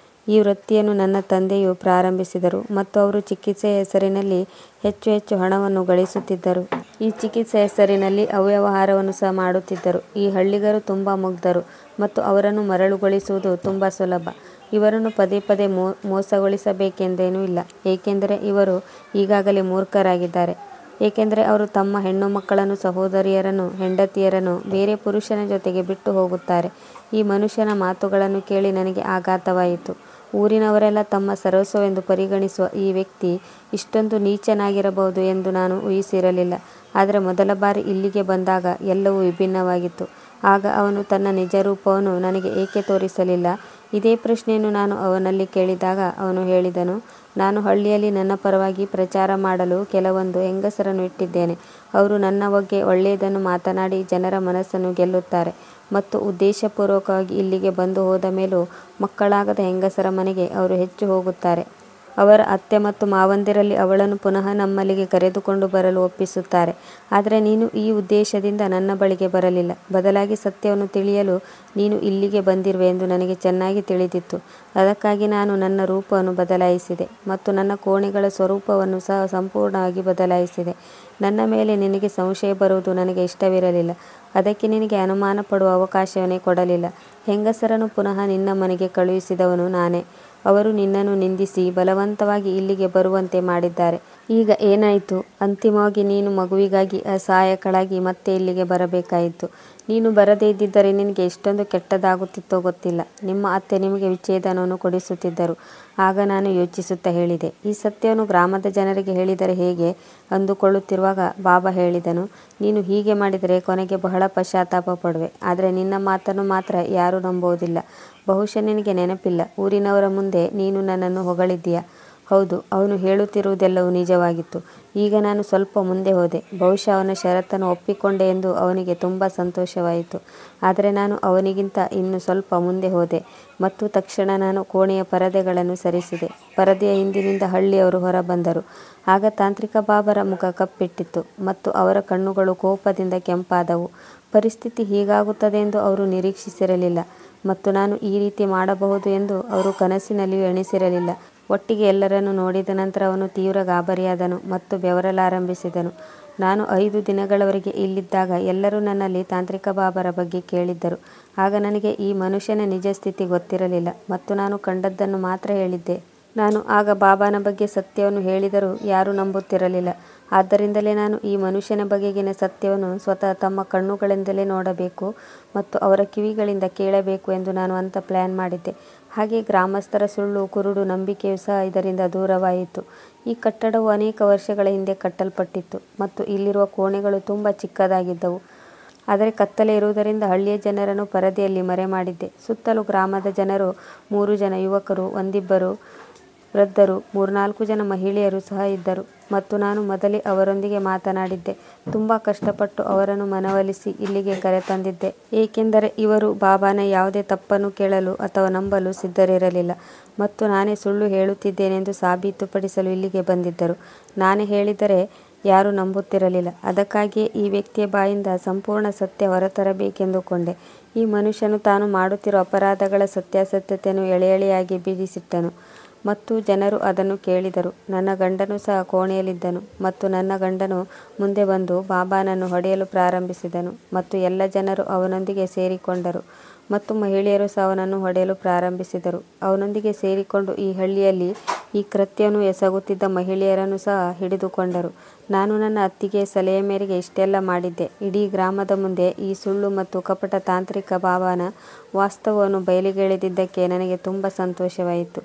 ಈ ವೃತ್ತಿಯನ್ನು ನನ್ನ ತಂದೆಯು ಪ್ರಾರಂಭಿಸಿದರು ಮತ್ತು ಅವರು ಚಿಕಿತ್ಸೆಯ ಹೆಸರಿನಲ್ಲಿ ಹೆಚ್ಚು ಹೆಚ್ಚು ಹಣವನ್ನು ಗಳಿಸುತ್ತಿದ್ದರು. ಈ ಚಿಕಿತ್ಸೆಯ ಹೆಸರಿನಲ್ಲಿ ಅವ್ಯವಹಾರವನ್ನು ಸಹ ಮಾಡುತ್ತಿದ್ದರು. ಈ ಹಳ್ಳಿಗರು ತುಂಬ ಮುಗ್ಧರು ಮತ್ತು ಅವರನ್ನು ಮರಳುಗೊಳಿಸುವುದು ತುಂಬ ಸುಲಭ. ಇವರನ್ನು ಪದೇ ಪದೇ ಮೋಸಗೊಳಿಸಬೇಕೆಂದೇನೂ ಇಲ್ಲ, ಏಕೆಂದರೆ ಇವರು ಈಗಾಗಲೇ ಮೂರ್ಖರಾಗಿದ್ದಾರೆ. ಏಕೆಂದರೆ ಅವರು ತಮ್ಮ ಹೆಣ್ಣು ಮಕ್ಕಳನ್ನು, ಸಹೋದರಿಯರನ್ನು, ಹೆಂಡತಿಯರನ್ನು ಬೇರೆ ಪುರುಷನ ಜೊತೆಗೆ ಬಿಟ್ಟು ಹೋಗುತ್ತಾರೆ. ಈ ಮನುಷ್ಯನ ಮಾತುಗಳನ್ನು ಕೇಳಿ ನನಗೆ ಆಘಾತವಾಯಿತು. ಊರಿನವರೆಲ್ಲ ತಮ್ಮ ಸರ್ವಸ್ವವೆಂದು ಪರಿಗಣಿಸುವ ಈ ವ್ಯಕ್ತಿ ಇಷ್ಟೊಂದು ನೀಚನಾಗಿರಬಹುದು ಎಂದು ನಾನು ಊಹಿಸಿರಲಿಲ್ಲ. ಆದರೆ ಮೊದಲ ಬಾರಿ ಇಲ್ಲಿಗೆ ಬಂದಾಗ ಎಲ್ಲವೂ ವಿಭಿನ್ನವಾಗಿತ್ತು. ಆಗ ಅವನು ತನ್ನ ನಿಜ ರೂಪವನ್ನು ನನಗೆ ಏಕೆ ತೋರಿಸಲಿಲ್ಲ? ಇದೇ ಪ್ರಶ್ನೆಯನ್ನು ನಾನು ಅವನಲ್ಲಿ ಕೇಳಿದಾಗ ಅವನು ಹೇಳಿದನು, ನಾನು ಹಳ್ಳಿಯಲ್ಲಿ ನನ್ನ ಪರವಾಗಿ ಪ್ರಚಾರ ಮಾಡಲು ಕೆಲವೊಂದು ಹೆಂಗಸರನ್ನು ಇಟ್ಟಿದ್ದೇನೆ. ಅವರು ನನ್ನ ಬಗ್ಗೆ ಒಳ್ಳೆಯದನ್ನು ಮಾತನಾಡಿ ಜನರ ಮನಸ್ಸನ್ನು ಗೆಲ್ಲುತ್ತಾರೆ ಮತ್ತು ಉದ್ದೇಶಪೂರ್ವಕವಾಗಿ ಇಲ್ಲಿಗೆ ಬಂದು ಹೋದ ಮೇಲೂ ಮಕ್ಕಳಾಗದ ಹೆಂಗಸರ ಮನೆಗೆ ಅವರು ಹೆಚ್ಚು ಹೋಗುತ್ತಾರೆ. ಅವರ ಅತ್ತೆ ಮತ್ತು ಮಾವಂದಿರಲ್ಲಿ ಅವಳನ್ನು ಪುನಃ ನಮ್ಮಲ್ಲಿಗೆ ಕರೆದುಕೊಂಡು ಬರಲು ಒಪ್ಪಿಸುತ್ತಾರೆ. ಆದರೆ ನೀನು ಈ ಉದ್ದೇಶದಿಂದ ನನ್ನ ಬಳಿಗೆ ಬರಲಿಲ್ಲ. ಬದಲಾಗಿ ಸತ್ಯವನ್ನು ತಿಳಿಯಲು ನೀನು ಇಲ್ಲಿಗೆ ಬಂದಿರುವೆ ಎಂದು ನನಗೆ ಚೆನ್ನಾಗಿ ತಿಳಿದಿತ್ತು. ಅದಕ್ಕಾಗಿ ನಾನು ನನ್ನ ರೂಪವನ್ನು ಬದಲಾಯಿಸಿದೆ ಮತ್ತು ನನ್ನ ಕೋಣೆಗಳ ಸ್ವರೂಪವನ್ನು ಸಹ ಸಂಪೂರ್ಣವಾಗಿ ಬದಲಾಯಿಸಿದೆ. ನನ್ನ ಮೇಲೆ ನಿನಗೆ ಸಂಶಯ ಬರುವುದು ನನಗೆ ಇಷ್ಟವಿರಲಿಲ್ಲ. ಅದಕ್ಕೆ ನಿನಗೆ ಅನುಮಾನ ಪಡುವ ಅವಕಾಶವನ್ನೇ ಕೊಡಲಿಲ್ಲ. ಹೆಂಗಸರನ್ನು ಪುನಃ ನಿನ್ನ ಮನೆಗೆ ಕಳುಹಿಸಿದವನು ನಾನೇ. ಅವರು ನಿನ್ನನ್ನು ನಿಂದಿಸಿ ಬಲವಂತವಾಗಿ ಇಲ್ಲಿಗೆ ಬರುವಂತೆ ಮಾಡಿದ್ದಾರೆ. ಈಗ ಏನಾಯಿತು? ಅಂತಿಮವಾಗಿ ನೀನು ಮಗುವಿಗಾಗಿ ಅಸಹಾಯಕಳಾಗಿ ಮತ್ತೆ ಇಲ್ಲಿಗೆ ಬರಬೇಕಾಯಿತು. ನೀನು ಬರದೇ ಇದ್ದಿದ್ದರೆ ನಿನಗೆ ಎಷ್ಟೊಂದು ಕೆಟ್ಟದಾಗುತ್ತಿತ್ತೋ ಗೊತ್ತಿಲ್ಲ. ನಿಮ್ಮ ಅತ್ತೆ ನಿಮಗೆ ವಿಚ್ಛೇದನವನ್ನು ಕೊಡಿಸುತ್ತಿದ್ದರು. ಆಗ ನಾನು ಯೋಚಿಸುತ್ತಾ ಹೇಳಿದೆ, ಈ ಸತ್ಯವನ್ನು ಗ್ರಾಮದ ಜನರಿಗೆ ಹೇಳಿದರೆ ಹೇಗೆ ಅಂದುಕೊಳ್ಳುತ್ತಿರುವಾಗ ಬಾಬಾ ಹೇಳಿದನು, ನೀನು ಹೀಗೆ ಮಾಡಿದರೆ ಕೊನೆಗೆ ಬಹಳ ಪಶ್ಚಾತ್ತಾಪ ಪಡುವೆ. ಆದರೆ ನಿನ್ನ ಮಾತನ್ನು ಮಾತ್ರ ಯಾರೂ ನಂಬುವುದಿಲ್ಲ. ಬಹುಶಃ ನಿನಗೆ ನೆನಪಿಲ್ಲ, ಊರಿನವರ ಮುಂದೆ ನೀನು ನನ್ನನ್ನು ಹೊಗಳಿದ್ದೀಯ. ಹೌದು, ಅವನು ಹೇಳುತ್ತಿರುವುದೆಲ್ಲವೂ ನಿಜವಾಗಿತ್ತು. ಈಗ ನಾನು ಸ್ವಲ್ಪ ಮುಂದೆ ಹೋದೆ. ಬಹುಶಃ ಅವನ ಷರತ್ತನ್ನು ಒಪ್ಪಿಕೊಂಡೆ ಎಂದು ಅವನಿಗೆ ತುಂಬ ಸಂತೋಷವಾಯಿತು. ಆದರೆ ನಾನು ಅವನಿಗಿಂತ ಇನ್ನೂ ಸ್ವಲ್ಪ ಮುಂದೆ ಹೋದೆ ಮತ್ತು ತಕ್ಷಣ ನಾನು ಕೋಣೆಯ ಪರದೆಗಳನ್ನು ಸರಿಸಿದೆ. ಪರದೆಯ ಹಿಂದಿನಿಂದ ಹಳ್ಳಿಯವರು ಹೊರಬಂದರು. ಆಗ ತಾಂತ್ರಿಕ ಬಾಬಾರ ಮುಖ ಕಪ್ಪಿಟ್ಟಿತ್ತು ಮತ್ತು ಅವರ ಕಣ್ಣುಗಳು ಕೋಪದಿಂದ ಕೆಂಪಾದವು. ಪರಿಸ್ಥಿತಿ ಹೀಗಾಗುತ್ತದೆ ಎಂದು ಅವರು ನಿರೀಕ್ಷಿಸಿರಲಿಲ್ಲ ಮತ್ತು ನಾನು ಈ ರೀತಿ ಮಾಡಬಹುದು ಎಂದು ಅವರು ಕನಸಿನಲ್ಲಿಯೂ ಎಣಿಸಿರಲಿಲ್ಲ. ಒಟ್ಟಿಗೆ ಎಲ್ಲರನ್ನೂ ನೋಡಿದ ನಂತರ ಅವನು ತೀವ್ರ ಗಾಬರಿಯಾದನು ಮತ್ತು ಬೆವರಲಾರಂಭಿಸಿದನು. ನಾನು 5 ದಿನಗಳವರೆಗೆ ಇಲ್ಲಿದ್ದಾಗ ಎಲ್ಲರೂ ನನ್ನಲ್ಲಿ ತಾಂತ್ರಿಕ ಬಾಬಾರ ಬಗ್ಗೆ ಕೇಳಿದ್ದರು. ಆಗ ನನಗೆ ಈ ಮನುಷ್ಯನ ನಿಜ ಸ್ಥಿತಿ ಗೊತ್ತಿರಲಿಲ್ಲ ಮತ್ತು ನಾನು ಕಂಡದ್ದನ್ನು ಮಾತ್ರ ಹೇಳಿದ್ದೆ. ನಾನು ಆಗ ಬಾಬಾನ ಬಗ್ಗೆ ಸತ್ಯವನ್ನು ಹೇಳಿದರೂ ಯಾರೂ ನಂಬುತ್ತಿರಲಿಲ್ಲ. ಆದ್ದರಿಂದಲೇ ನಾನು ಈ ಮನುಷ್ಯನ ಬಗೆಗಿನ ಸತ್ಯವನ್ನು ಸ್ವತಃ ತಮ್ಮ ಕಣ್ಣುಗಳಿಂದಲೇ ನೋಡಬೇಕು ಮತ್ತು ಅವರ ಕಿವಿಗಳಿಂದ ಕೇಳಬೇಕು ಎಂದು ನಾನು ಅಂತ ಪ್ಲ್ಯಾನ್ ಮಾಡಿದ್ದೆ. ಹಾಗೆ ಗ್ರಾಮಸ್ಥರ ಸುಳ್ಳು ಕುರುಡು ನಂಬಿಕೆಯೂ ಸಹ ಇದರಿಂದ ದೂರವಾಯಿತು. ಈ ಕಟ್ಟಡವು ಅನೇಕ ವರ್ಷಗಳ ಹಿಂದೆ ಕಟ್ಟಲ್ಪಟ್ಟಿತ್ತು ಮತ್ತು ಇಲ್ಲಿರುವ ಕೋಣೆಗಳು ತುಂಬ ಚಿಕ್ಕದಾಗಿದ್ದವು. ಆದರೆ ಕತ್ತಲೆ ಇರುವುದರಿಂದ ಹಳ್ಳಿಯ ಜನರನ್ನು ಪರದೆಯಲ್ಲಿ ಮರೆಮಾಡಿದ್ದೆ. ಸುತ್ತಲೂ ಗ್ರಾಮದ ಜನರು 3 ಜನ ಯುವಕರು, ಒಂದಿಬ್ಬರು ವೃದ್ಧರು, 3-4 ಜನ ಮಹಿಳೆಯರು ಸಹ ಇದ್ದರು ಮತ್ತು ನಾನು ಮೊದಲೇ ಅವರೊಂದಿಗೆ ಮಾತನಾಡಿದ್ದೆ. ತುಂಬ ಕಷ್ಟಪಟ್ಟು ಅವರನ್ನು ಮನವೊಲಿಸಿ ಇಲ್ಲಿಗೆ ಕರೆತಂದಿದ್ದೆ, ಏಕೆಂದರೆ ಇವರು ಬಾಬಾನ ಯಾವುದೇ ತಪ್ಪನ್ನು ಕೇಳಲು ಅಥವಾ ನಂಬಲು ಸಿದ್ಧರಿರಲಿಲ್ಲ ಮತ್ತು ನಾನೇ ಸುಳ್ಳು ಹೇಳುತ್ತಿದ್ದೇನೆಂದು ಸಾಬೀತುಪಡಿಸಲು ಇಲ್ಲಿಗೆ ಬಂದಿದ್ದರು. ನಾನೇ ಹೇಳಿದರೆ ಯಾರೂ ನಂಬುತ್ತಿರಲಿಲ್ಲ. ಅದಕ್ಕಾಗಿಯೇ ಈ ವ್ಯಕ್ತಿಯ ಬಾಯಿಂದ ಸಂಪೂರ್ಣ ಸತ್ಯ ಹೊರತರಬೇಕೆಂದುಕೊಂಡೆ. ಈ ಮನುಷ್ಯನು ತಾನು ಮಾಡುತ್ತಿರುವ ಅಪರಾಧಗಳ ಸತ್ಯಾಸತ್ಯತೆಯನ್ನು ಎಳೆಯಾಗಿ ಬಿಡಿಸಿಟ್ಟನು ಮತ್ತು ಜನರು ಅದನ್ನು ಕೇಳಿದರು. ನನ್ನ ಗಂಡನು ಸಹ ಕೋಣೆಯಲ್ಲಿದ್ದನು ಮತ್ತು ನನ್ನ ಗಂಡನು ಮುಂದೆ ಬಂದು ಬಾಬಾನನ್ನು ಹೊಡೆಯಲು ಪ್ರಾರಂಭಿಸಿದನು ಮತ್ತು ಎಲ್ಲ ಜನರು ಅವನೊಂದಿಗೆ ಸೇರಿಕೊಂಡರು ಮತ್ತು ಮಹಿಳೆಯರು ಸಹ ಅವನನ್ನು ಹೊಡೆಯಲು ಪ್ರಾರಂಭಿಸಿದರು. ಅವನೊಂದಿಗೆ ಸೇರಿಕೊಂಡು ಈ ಹಳ್ಳಿಯಲ್ಲಿ ಈ ಕೃತ್ಯವನ್ನು ಎಸಗುತ್ತಿದ್ದ ಮಹಿಳೆಯರನ್ನು ಸಹ ಹಿಡಿದುಕೊಂಡರು. ನಾನು ನನ್ನ ಅತ್ತಿಗೆಯ ಸಲಹೆಯ ಮೇರೆಗೆ ಇಷ್ಟೆಲ್ಲ ಮಾಡಿದ್ದೆ. ಇಡೀ ಗ್ರಾಮದ ಮುಂದೆ ಈ ಸುಳ್ಳು ಮತ್ತು ಕಪಟ ತಾಂತ್ರಿಕ ಬಾಬಾನ ವಾಸ್ತವವನ್ನು ಬಯಲಿಗೆಳೆದಿದ್ದಕ್ಕೆ ನನಗೆ ತುಂಬ ಸಂತೋಷವಾಯಿತು.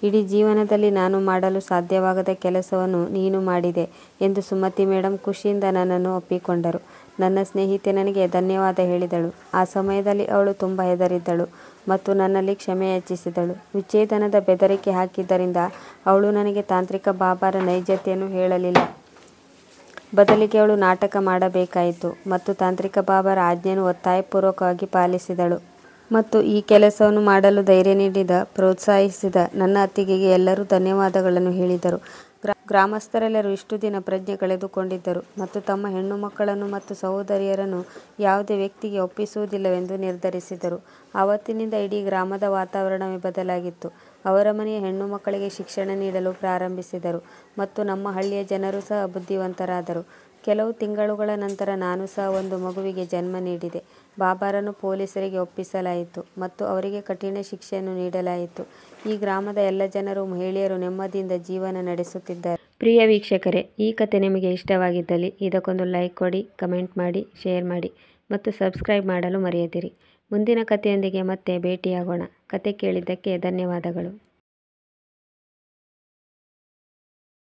ಇಡೀ ಜೀವನದಲ್ಲಿ ನಾನು ಮಾಡಲು ಸಾಧ್ಯವಾಗದ ಕೆಲಸವನ್ನು ನೀನು ಮಾಡಿದೆ ಎಂದು ಸುಮತಿ ಮೇಡಮ್ ಖುಷಿಯಿಂದ ನನ್ನನ್ನು ಒಪ್ಪಿಕೊಂಡರು. ನನ್ನ ಸ್ನೇಹಿತೆ ನನಗೆ ಧನ್ಯವಾದ ಹೇಳಿದಳು. ಆ ಸಮಯದಲ್ಲಿ ಅವಳು ತುಂಬ ಹೆದರಿದ್ದಳು ಮತ್ತು ನನ್ನಲ್ಲಿ ಕ್ಷಮೆ ಯಾಚಿಸಿದಳು. ವಿಚ್ಛೇದನದ ಬೆದರಿಕೆ ಹಾಕಿದ್ದರಿಂದ ಅವಳು ನನಗೆ ತಾಂತ್ರಿಕ ಬಾಬಾರ ನೈಜತೆಯನ್ನು ಹೇಳಲಿಲ್ಲ. ಬದಲಿಗೆ ಅವಳು ನಾಟಕ ಮಾಡಬೇಕಾಯಿತು ಮತ್ತು ತಾಂತ್ರಿಕ ಬಾಬಾರ ಆಜ್ಞೆಯನ್ನು ಒತ್ತಾಯಪೂರ್ವಕವಾಗಿ ಪಾಲಿಸಿದಳು. ಮತ್ತು ಈ ಕೆಲಸವನ್ನು ಮಾಡಲು ಧೈರ್ಯ ನೀಡಿದ, ಪ್ರೋತ್ಸಾಹಿಸಿದ ನನ್ನ ಅತ್ತಿಗೆಗೆ ಎಲ್ಲರೂ ಧನ್ಯವಾದಗಳನ್ನು ಹೇಳಿದರು. ಗ್ರಾಮಸ್ಥರೆಲ್ಲರೂ ಇಷ್ಟು ದಿನ ಪ್ರಜ್ಞೆ ಕಳೆದುಕೊಂಡಿದ್ದರು ಮತ್ತು ತಮ್ಮ ಹೆಣ್ಣು ಮಕ್ಕಳನ್ನು ಮತ್ತು ಸಹೋದರಿಯರನ್ನು ಯಾವುದೇ ವ್ಯಕ್ತಿಗೆ ಒಪ್ಪಿಸುವುದಿಲ್ಲವೆಂದು ನಿರ್ಧರಿಸಿದರು. ಆವತ್ತಿನಿಂದ ಇಡೀ ಗ್ರಾಮದ ವಾತಾವರಣವೇ ಬದಲಾಗಿತ್ತು. ಅವರ ಮನೆಯ ಹೆಣ್ಣು ಮಕ್ಕಳಿಗೆ ಶಿಕ್ಷಣ ನೀಡಲು ಪ್ರಾರಂಭಿಸಿದರು ಮತ್ತು ನಮ್ಮ ಹಳ್ಳಿಯ ಜನರು ಸಹ ಬುದ್ಧಿವಂತರಾದರು. ಕೆಲವು ತಿಂಗಳುಗಳ ನಂತರ ನಾನು ಸಹ ಒಂದು ಮಗುವಿಗೆ ಜನ್ಮ ನೀಡಿದೆ. ಬಾಬಾರನ್ನು ಪೊಲೀಸರಿಗೆ ಒಪ್ಪಿಸಲಾಯಿತು ಮತ್ತು ಅವರಿಗೆ ಕಠಿಣ ಶಿಕ್ಷೆಯನ್ನು ನೀಡಲಾಯಿತು. ಈ ಗ್ರಾಮದ ಎಲ್ಲ ಜನರು, ಮಹಿಳೆಯರು ನೆಮ್ಮದಿಯಿಂದ ಜೀವನ ನಡೆಸುತ್ತಿದ್ದಾರೆ. ಪ್ರಿಯ ವೀಕ್ಷಕರೇ, ಈ ಕತೆ ನಿಮಗೆ ಇಷ್ಟವಾಗಿದ್ದಲ್ಲಿ ಇದಕ್ಕೊಂದು ಲೈಕ್ ಕೊಡಿ, ಕಮೆಂಟ್ ಮಾಡಿ, ಶೇರ್ ಮಾಡಿ ಮತ್ತು ಸಬ್ಸ್ಕ್ರೈಬ್ ಮಾಡಲು ಮರೆಯದಿರಿ. ಮುಂದಿನ ಕಥೆಯೊಂದಿಗೆ ಮತ್ತೆ ಭೇಟಿಯಾಗೋಣ. ಕತೆ ಕೇಳಿದ್ದಕ್ಕೆ ಧನ್ಯವಾದಗಳು.